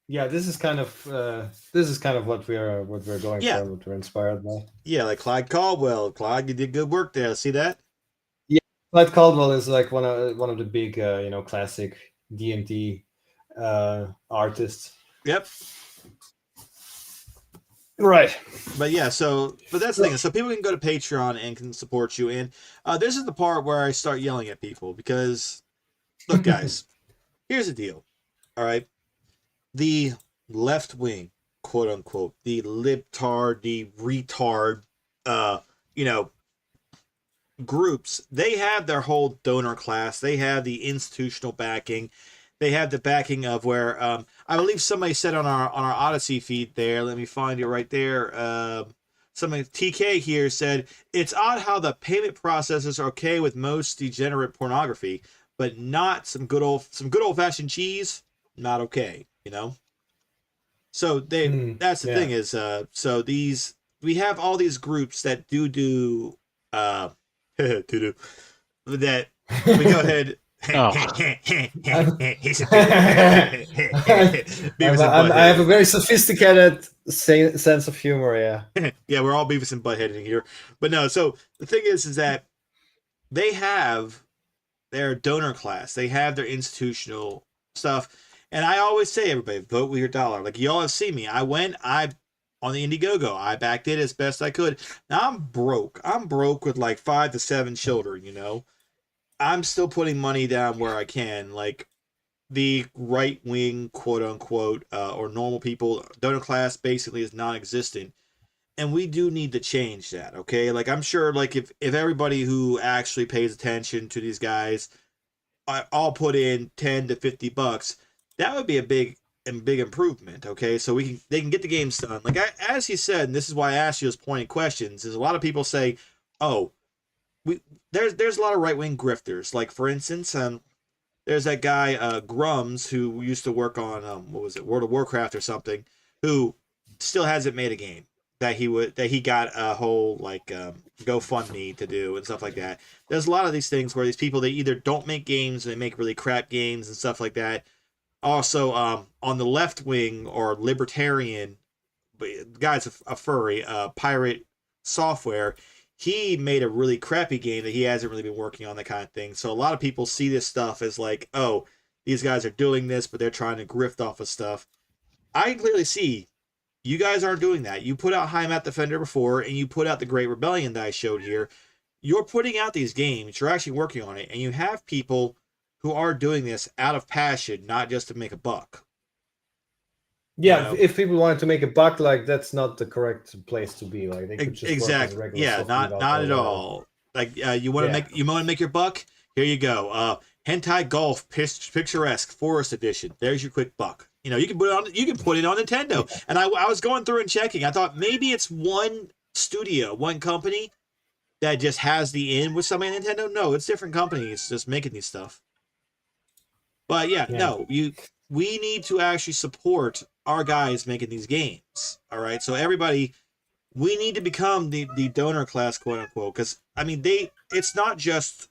Yeah, this is kind of what we're going for, what we're inspired by.
Yeah, like Clyde Caldwell. Clyde, you did good work there. See that?
Yeah, Clyde Caldwell is like one of the big classic D&D artists.
Yep.
Right.
But yeah, but that's the thing. So people can go to Patreon and can support you. And this is the part where I start yelling at people because, look, guys, here's the deal. All right, the left wing, quote unquote, the libtard, the retard, you know, groups. They have their whole donor class. They have the institutional backing. They have the backing of where I believe somebody said on our Odyssey feed there. Let me find it right there. Somebody TK here said it's odd how the payment processes are okay with most degenerate pornography, but not some good old fashioned cheese. Not okay, you know. So that's the thing is so these we have all these groups that do that we go ahead.
Oh.
I have a very sophisticated sense of humor. Yeah.
Yeah, we're all Beavis and Butthead in here, but no. So the thing is that they have their donor class, they have their institutional stuff, and I always say, everybody, vote with your dollar. Like y'all have seen me. I on the Indiegogo. I backed it as best I could. Now I'm broke. I'm broke with like 5 to 7 children. You know. I'm still putting money down where I can, like the right wing, quote unquote, or normal people donor class basically is non-existent, and we do need to change that. Okay, like I'm sure, like if everybody who actually pays attention to these guys, all put in $10 to $50, that would be a big improvement. Okay, so they can get the games done. Like as he said, and this is why I asked you those pointed questions, is a lot of people say, oh. There's a lot of right-wing grifters. Like for instance, there's that guy Grums who used to work on what was it, World of Warcraft or something, who still hasn't made a game that he got a whole like GoFundMe to do and stuff like that. There's a lot of these things where these people, they either don't make games, or they make really crap games and stuff like that. Also, on the left wing or libertarian, the guy's a furry, Pirate Software. He made a really crappy game that he hasn't really been working on, that kind of thing. So a lot of people see this stuff as like, oh, these guys are doing this, but they're trying to grift off of stuff. I can clearly see you guys aren't doing that. You put out High Map Defender before, and you put out the Great Rebellion that I showed here. You're putting out these games. You're actually working on it, and you have people who are doing this out of passion, not just to make a buck.
Yeah, if people wanted to make a buck, like that's not the correct place to be. Like they could just
exactly,
work as regular
yeah, not at all. Like you want to make your buck? Here you go. Hentai Golf Picturesque Forest Edition. There's your quick buck. You know, you can put it on Nintendo. And I was going through and checking. I thought maybe it's one studio, one company that just has the in with somebody at Nintendo. No, it's different companies just making these stuff. But no, we need to actually support our guys making these games. All right, so everybody, we need to become the donor class, quote unquote, because I mean it's not just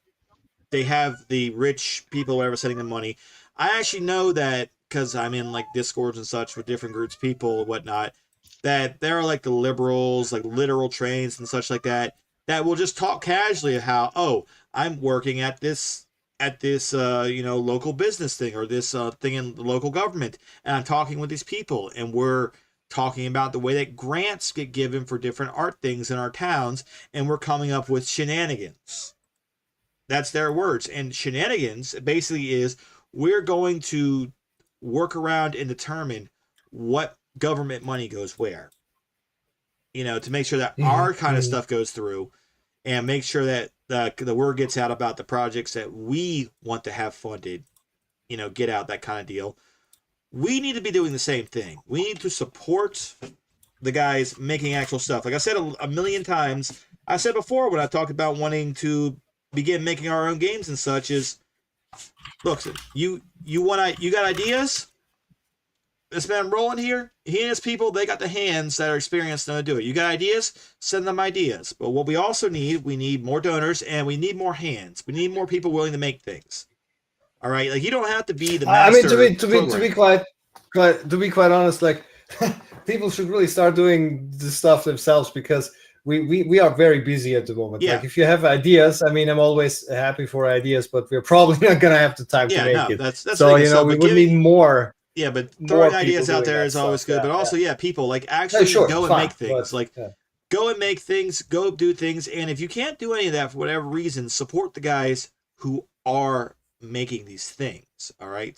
they have the rich people, whatever, sending them money. I actually know that because I'm in like Discords and such with different groups, people and whatnot, that there are like the liberals, like literal trains and such like that will just talk casually of how, oh, I'm working at this local business thing, or this thing in the local government, and I'm talking with these people, and we're talking about the way that grants get given for different art things in our towns, and we're coming up with shenanigans. That's their words. And shenanigans basically is we're going to work around and determine what government money goes where, to make sure that our kind of stuff goes through, and make sure that the word gets out about the projects that we want to have funded, get out, that kind of deal. We need to be doing the same thing. We need to support the guys making actual stuff. Like I said a million times, I said before when I talked about wanting to begin making our own games and such, is, look, you got ideas? This man rolling here, he and his people, they got the hands that are experienced to do it. You got ideas? Send them ideas. But what we also need, we need more donors, and we need more hands. We need more people willing to make things. All right, like you don't have to be the master.
I mean, to be quite honest, like people should really start doing the stuff themselves, because we are very busy at the moment.
Yeah.
Like if you have ideas, I mean, I'm always happy for ideas, but we're probably not gonna have the time to make it.
That's
so
we
would need more.
Yeah, but
more
throwing
people
ideas out
doing
there
that
is always
stuff.
good. But also, yeah, people like
Yeah,
actually
sure,
go and
fine,
make things.
but,
Like
yeah.
go and make things, go do things. And if you can't do any of that for whatever reason, support the guys who are making these things. All right,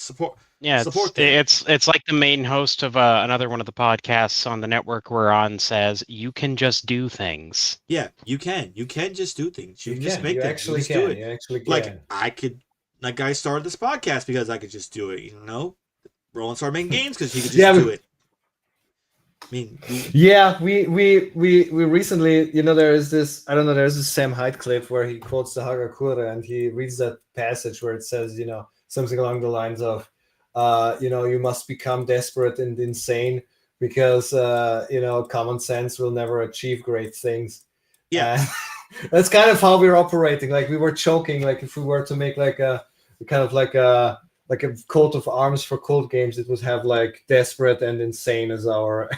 Yeah,
support them.
it's like the main host of another one of the podcasts on the network we're on says, you can just do things.
Yeah, you can. You can just do things. You can just make
You
things. You
actually
just do
can.
it.
You actually
Like
can.
I could, like I started this podcast because I could just do it. You know, Roland started making games because he could just
Yeah,
do it. I mean,
Yeah, we recently, there is this, I don't know, there's this Sam Hyde clip where he quotes the Hagakure and he reads that passage where it says, something along the lines of, you must become desperate and insane because, common sense will never achieve great things.
yeah,
That's kind of how we're operating. Like we were choking, like if we were to make like a kind of like a coat of arms for cult games, it would have like desperate and insane as our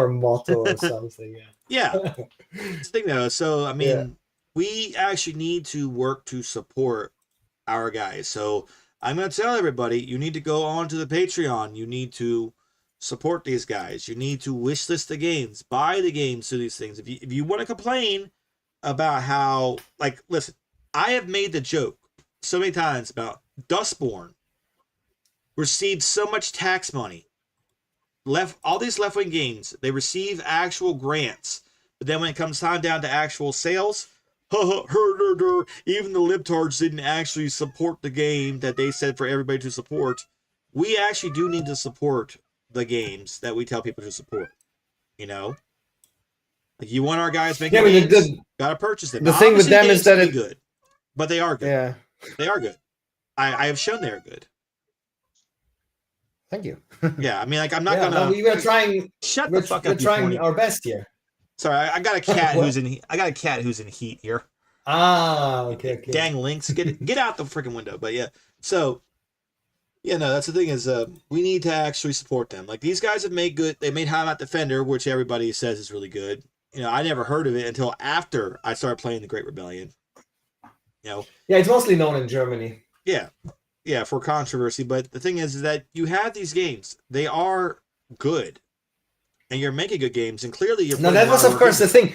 motto or something.
yeah.
Yeah.
That's the thing though. So I mean, we actually need to work to support our guys. So I'm going to tell everybody, you need to go on to the Patreon. You need to support these guys. You need to wish list the games, buy the games to these things. If you want to complain about how, like, listen, I have made the joke so many times about Dustborn received so much tax money. All these left-wing games, they receive actual grants, but then when it comes time down to actual sales, even the libtards didn't actually support the game that they said for everybody to support. We actually do need to support the games that we tell people to support. Like you want our guys making games, gotta purchase them.
The
Now,
thing with them is that
it's good, but they are good.
Yeah.
They are good. I have shown they're good.
Thank you.
Yeah, I mean, like I'm not gonna.
No, we were trying.
Shut the fuck up.
We're trying our best here.
Sorry, I got a cat who's in. I got a cat who's in heat here.
Okay.
Dang Lynx, get out the freaking window. But yeah, so that's the thing is, we need to actually support them. Like these guys have made good. They made How Not Defender, which everybody says is really good. I never heard of it until after I started playing the Great Rebellion.
Yeah, it's mostly known in Germany.
Yeah, for controversy. But the thing is that you have these games. They are good. And you're making good games, and clearly you're.
No, that was of course the thing.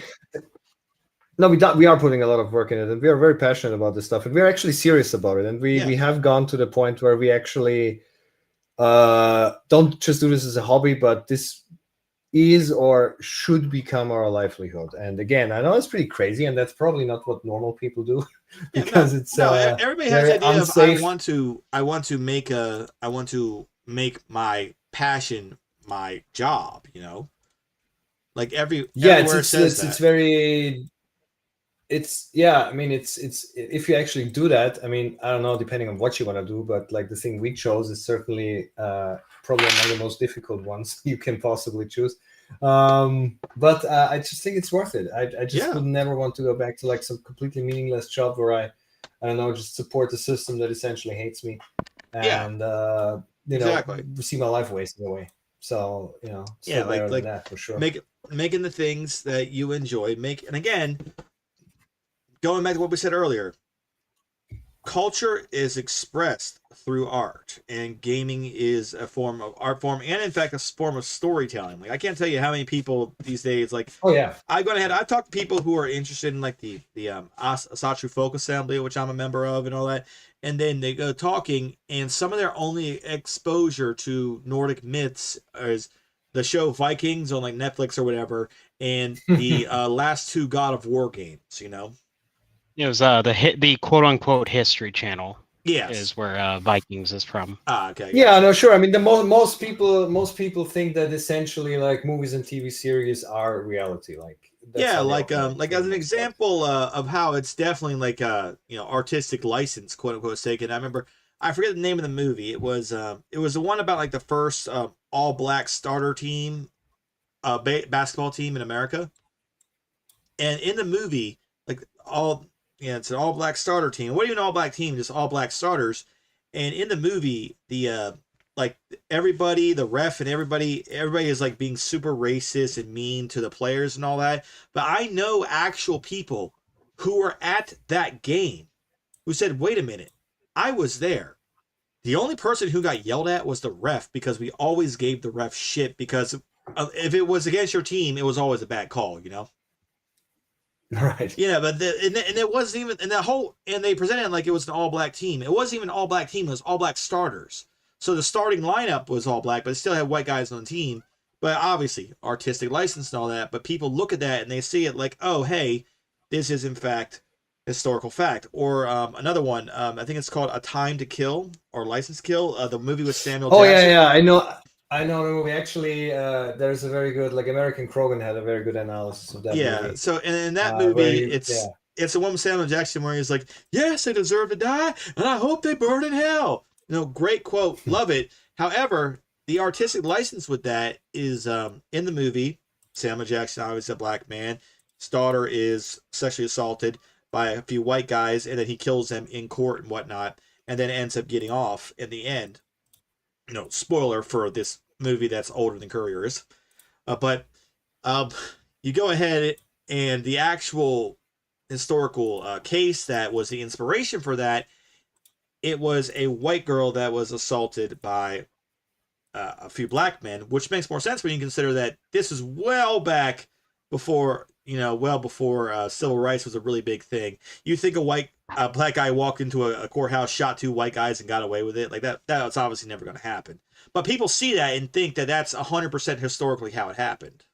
No, we are putting a lot of work in it, and we are very passionate about this stuff, and we're actually serious about it. And we have gone to the point where we actually don't just do this as a hobby, but this is or should become our livelihood. And again, I know it's pretty crazy, and that's probably not what normal people do, because it's
everybody has the idea
unsafe.
of I want to make my passion my job, like
it's very. I mean, it's if you actually do that, I mean, I don't know, depending on what you want to do, but like the thing we chose is certainly probably one of the most difficult ones you can possibly choose. But I just think it's worth it. I just would never want to go back to like some completely meaningless job where I don't know, just support the system that essentially hates me, and
exactly.
see my life wasted away. So like that for sure.
Making the things that you enjoy, and again, going back to what we said earlier, culture is expressed through art, and gaming is a form of art form, and in fact, a form of storytelling. Like I can't tell you how many people these days, like, I've gone ahead, I've talked to people who are interested in like the Asatru Folk Assembly, which I'm a member of, and all that, and then they go talking, and some of their only exposure to Nordic myths is the show Vikings on like Netflix or whatever, and the last two God of War games.
It was the quote unquote History Channel.
Yes,
is where Vikings is from.
Okay.
Yeah, no, sure. I mean, the most people think that essentially like movies and TV series are reality. Like
as an example of how it's definitely like artistic license, quote unquote, taken. I remember, I forget the name of the movie. It was the one about like the first all black starter team, basketball team in America, and in the movie, like it's an all black starter team. What do you know, all black team? Just all black starters. And in the movie, the like everybody, the ref and everybody is like being super racist and mean to the players and all that. But I know actual people who were at that game who said, "Wait a minute, I was there. The only person who got yelled at was the ref, because we always gave the ref shit, because if it was against your team, it was always a bad call, you know?
Right.
Yeah, but and it wasn't even, and they presented it like it was an all-black team. It wasn't even an all-black team, it was all-black starters. So the starting lineup was all black, but it still had white guys on the team. But obviously, artistic license and all that. But people look at that and they see it like, oh, hey, this is in fact historical fact. Or another one, I think it's called A Time to Kill or License Kill. The movie with Samuel
Oh
Jackson.
yeah, I know the movie. Actually, there's a very good, like, American Krogan had a very good analysis of that movie.
So in that movie,
he-
it's the one with Samuel Jackson where he's like, yes, they deserve to die, and I hope they burn in hell. Great quote, love it. However, the artistic license with that is in the movie, Samuel Jackson, obviously a black man, his daughter is sexually assaulted by a few white guys, and then he kills them in court and whatnot, and then ends up getting off in the end. Spoiler for this movie that's older than Courier is. But you go ahead, and the actual historical case that was the inspiration for that, it was a white girl that was assaulted by a few black men, which makes more sense when you consider that this is well back before, civil rights was a really big thing. You think a black guy walked into a courthouse, shot two white guys, and got away with it, like that's obviously never going to happen. But people see that and think that that's 100% historically how it happened.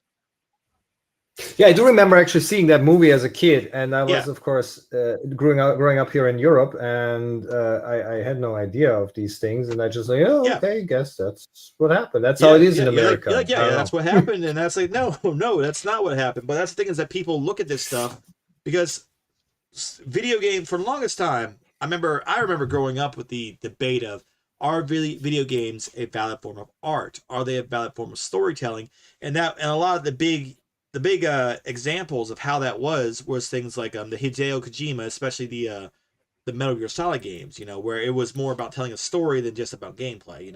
Yeah, I do remember actually seeing that movie as a kid, and I was,
Yeah.
of course, growing up here in Europe, and I had no idea of these things, and I just like, oh,
Yeah.
okay, guess that's what happened. That's how it is in America.
You're like, that's what happened, and that's like, no, that's not what happened. But that's the thing, is that people look at this stuff because video game, for the longest time, I remember growing up with the debate of, are video games a valid form of art? Are they a valid form of storytelling? And a lot of the big examples of how that was things like the Hideo Kojima, especially the Metal Gear Solid games, where it was more about telling a story than just about gameplay,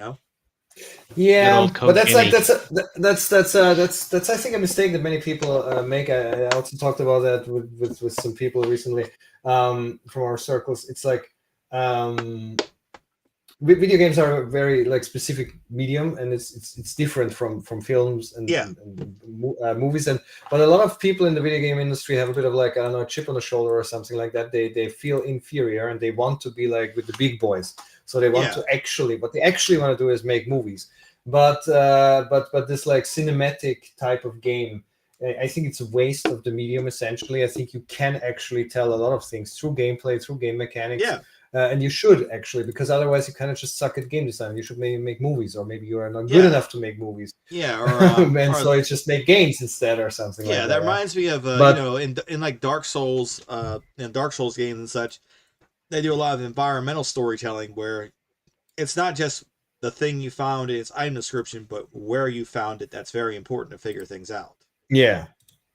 Yeah, but that's
Jimmy.
that's I think a mistake that many people make. I also talked about that with some people recently from our circles. It's like video games are a very specific medium, and it's different from films and movies. But a lot of people in the video game industry have a bit of a chip on the shoulder or something like that. They feel inferior and they want to be like with the big boys. So they want to what they actually want to do is make movies. But this cinematic type of game, I think it's a waste of the medium. Essentially, I think you can actually tell a lot of things through gameplay, through game mechanics.
Yeah.
And you should actually, because otherwise you kind of just suck at game design. You should maybe make movies, or maybe you are not good enough to make movies.
Yeah,
so it's just make games instead, or something like that.
Yeah, that reminds me of in like Dark Souls, in Dark Souls games and such, they do a lot of environmental storytelling where it's not just the thing you found in its item description, but where you found it. That's very important to figure things out.
Yeah,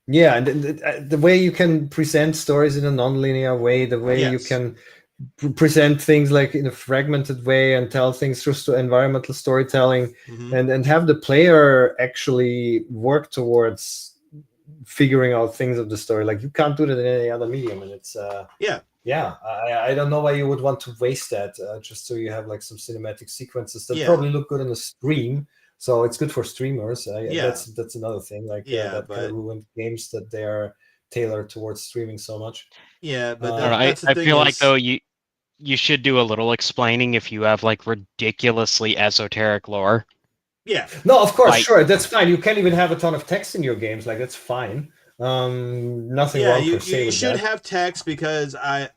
and the way you can present stories in a non-linear way, the way you can present things in a fragmented way and tell things through environmental storytelling, and have the player actually work towards figuring out things of the story. You can't do that in any other medium, and it's I don't know why you would want to waste that just so you have some cinematic sequences that probably look good on a stream. So it's good for streamers. That's another thing. That kind of ruined games that they are tailored towards streaming so much.
Yeah, but
I feel like though you should do a little explaining if you have ridiculously esoteric lore.
Yeah. No, of course, sure, that's fine. You can't even have a ton of text in your games. That's fine. Nothing wrong per se.
You should have text, because I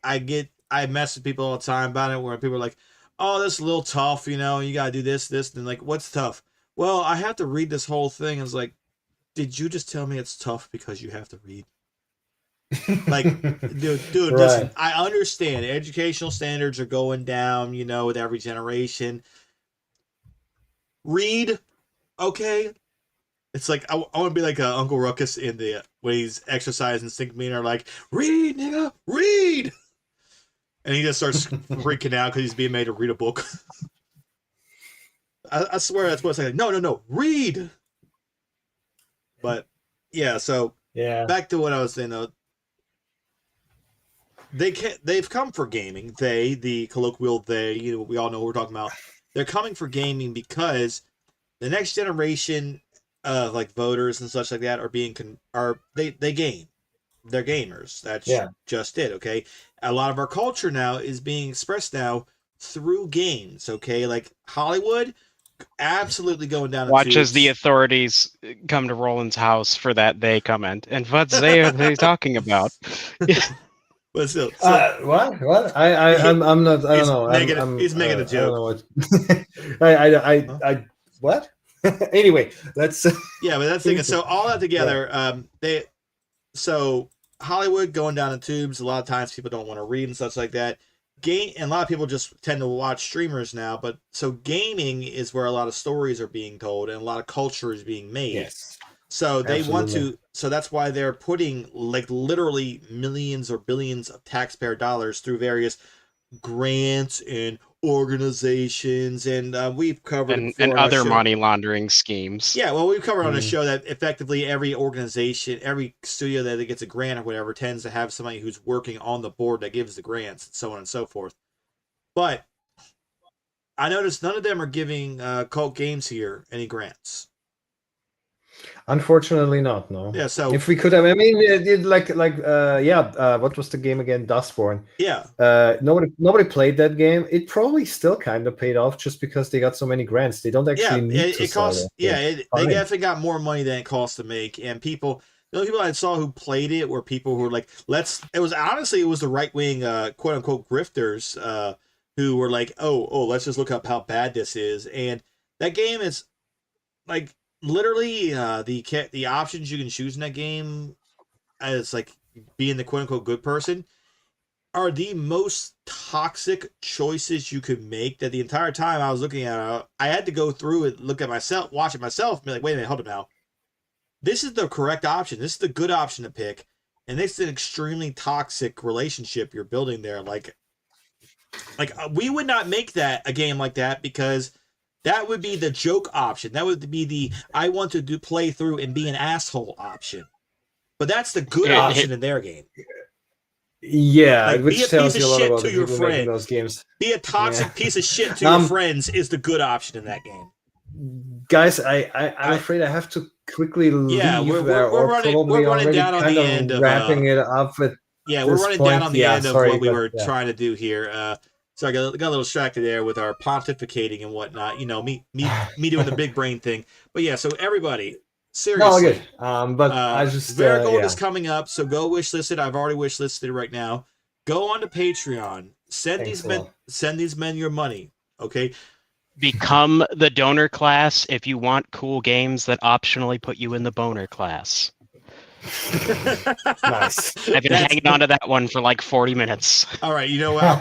mess with people all the time about it, where people are like, "Oh, this is a little tough, you gotta do this, and what's tough?" Well, I have to read this whole thing. It's like, did you just tell me it's tough because you have to read? Dude, right. Listen, I understand educational standards are going down, with every generation. Read, okay? It's like I want to be like Uncle Ruckus in the when he's exercising Stink Meaner, read, nigga, read, and he just starts freaking out because he's being made to read a book. I swear that's what it's like. No, read. But yeah, so back to what I was saying though. they've come for gaming. The colloquial they, we all know what we're talking about. They're coming for gaming because the next generation of like voters and such like that are they game. They're gamers. That's just it. Okay, a lot of our culture now is being expressed now through games. Okay, like Hollywood, absolutely going down.
Watch as the authorities come to Roland's house for that they comment. And what are they talking about?
But still,
what? I'm not. I don't know.
He's making a joke.
What? Anyway, let's.
Yeah, but that's the thing. So all that together, so Hollywood going down the tubes. A lot of times people don't want to read and such like that. And a lot of people just tend to watch streamers now. But so gaming is where a lot of stories are being told and a lot of culture is being made.
Yes.
So they want to. So that's why they're putting like literally millions or billions of taxpayer dollars through various grants and organizations, and we've covered
and other money laundering schemes.
Yeah, well, we've covered on the show that effectively every organization, every studio that gets a grant or whatever, tends to have somebody who's working on the board that gives the grants, and so on and so forth. But I noticed none of them are giving Cult Games here any grants.
Unfortunately not, no.
Yeah, so
if we could have, I mean, what was the game again? Dustborn.
Yeah.
Nobody played that game. It probably still kind of paid off just because they got so many grants. They don't actually need to sell it.
They definitely got more money than it costs to make. And people, the only people I saw who played it were people who were like, it was the right wing, quote unquote, grifters who were like, oh, let's just look up how bad this is. And that game is like, literally, the options you can choose in that game as like being the quote unquote good person are the most toxic choices you could make. That the entire time I was looking at it, I had to go through and look at myself, watch it myself, and be like, wait a minute, hold up now. This is the correct option. This is the good option to pick. And this is an extremely toxic relationship you're building there. Like we would not make that a game like that because that would be the joke option. That would be the I want to play through and be an asshole option. But that's the good option in their game.
Yeah,
like,
which
be a
tells
piece
you a
of
lot
shit
about
to your friend.
Those games.
Be a toxic piece of shit to your friends is the good option in that game.
Guys, I'm afraid I have to quickly leave.
Yeah, we're running down on the end of
wrapping it up with.
Yeah, we're running down on the end of what we were trying to do here. So I got a little distracted there with our pontificating and whatnot. Me doing the big brain thing. But yeah, so everybody, seriously.
No, good. But I just
Verigold is coming up, so go wish list it. I've already wish listed it right now. Go on to Patreon. Send these men your money. Okay.
Become the donor class if you want cool games that optionally put you in the boner class.
Nice.
I've been hanging on to that one for like 40 minutes.
All right, you know what?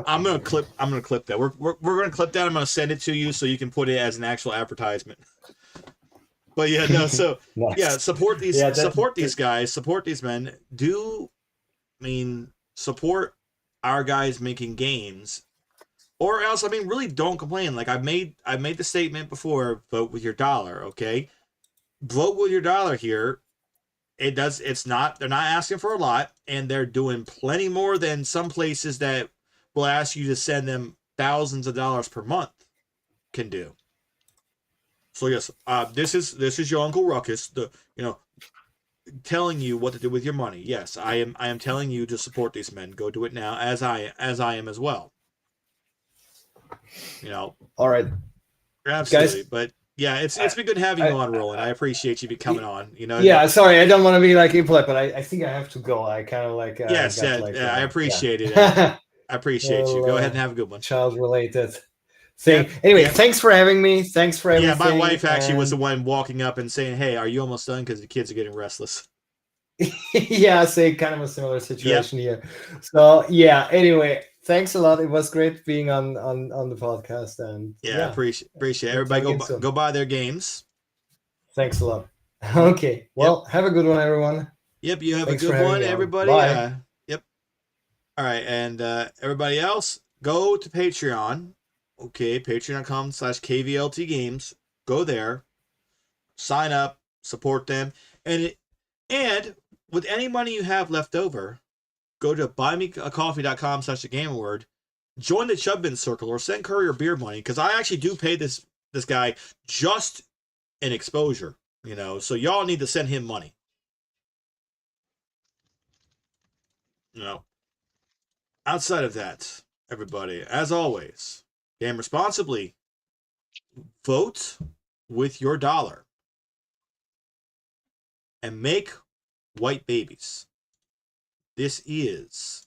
I'm gonna clip that. We're gonna clip that. I'm gonna send it to you so you can put it as an actual advertisement. But yeah, no. So nice. Yeah, support these guys, support these men. Support our guys making games, or else really don't complain. Like I've made the statement before. Vote with your dollar, okay? Vote with your dollar here. They're not asking for a lot, and they're doing plenty more than some places that will ask you to send them thousands of dollars per month can do. So yes, this is your Uncle Ruckus, telling you what to do with your money. Yes, I am telling you to support these men. Go do it now, as I am as well.
All right,
absolutely, guys. But yeah, it's been good having you on, Roland. I appreciate you coming on.
Yeah, sorry, I don't want to be like impolite, but I think I have to go. I kind of like.
Yes, I appreciate it. I appreciate you. Go ahead and have a good one.
Child-related thing. Anyway, thanks for having me. Thanks for everything.
Yeah, my wife actually was the one walking up and saying, "Hey, are you almost done?" Because the kids are getting restless.
Yeah, kind of a similar situation here. So yeah. Anyway. Thanks a lot. It was great being on the podcast, and
appreciate everybody. Go buy their games.
Thanks a lot. Okay, well, have a good one, everyone.
Yep, you have a good one, everybody. Yep. All right, and everybody else, go to Patreon. Okay, patreon.com/KVLT Games. Go there, sign up, support them, and with any money you have left over, go to buymeacoffee.com/thegameaward, join the Chubbin Circle, or send Courier beer money, because I actually do pay this guy just in exposure, you know, so y'all need to send him money. You know, outside of that, everybody, as always, game responsibly, vote with your dollar, and make white babies. This is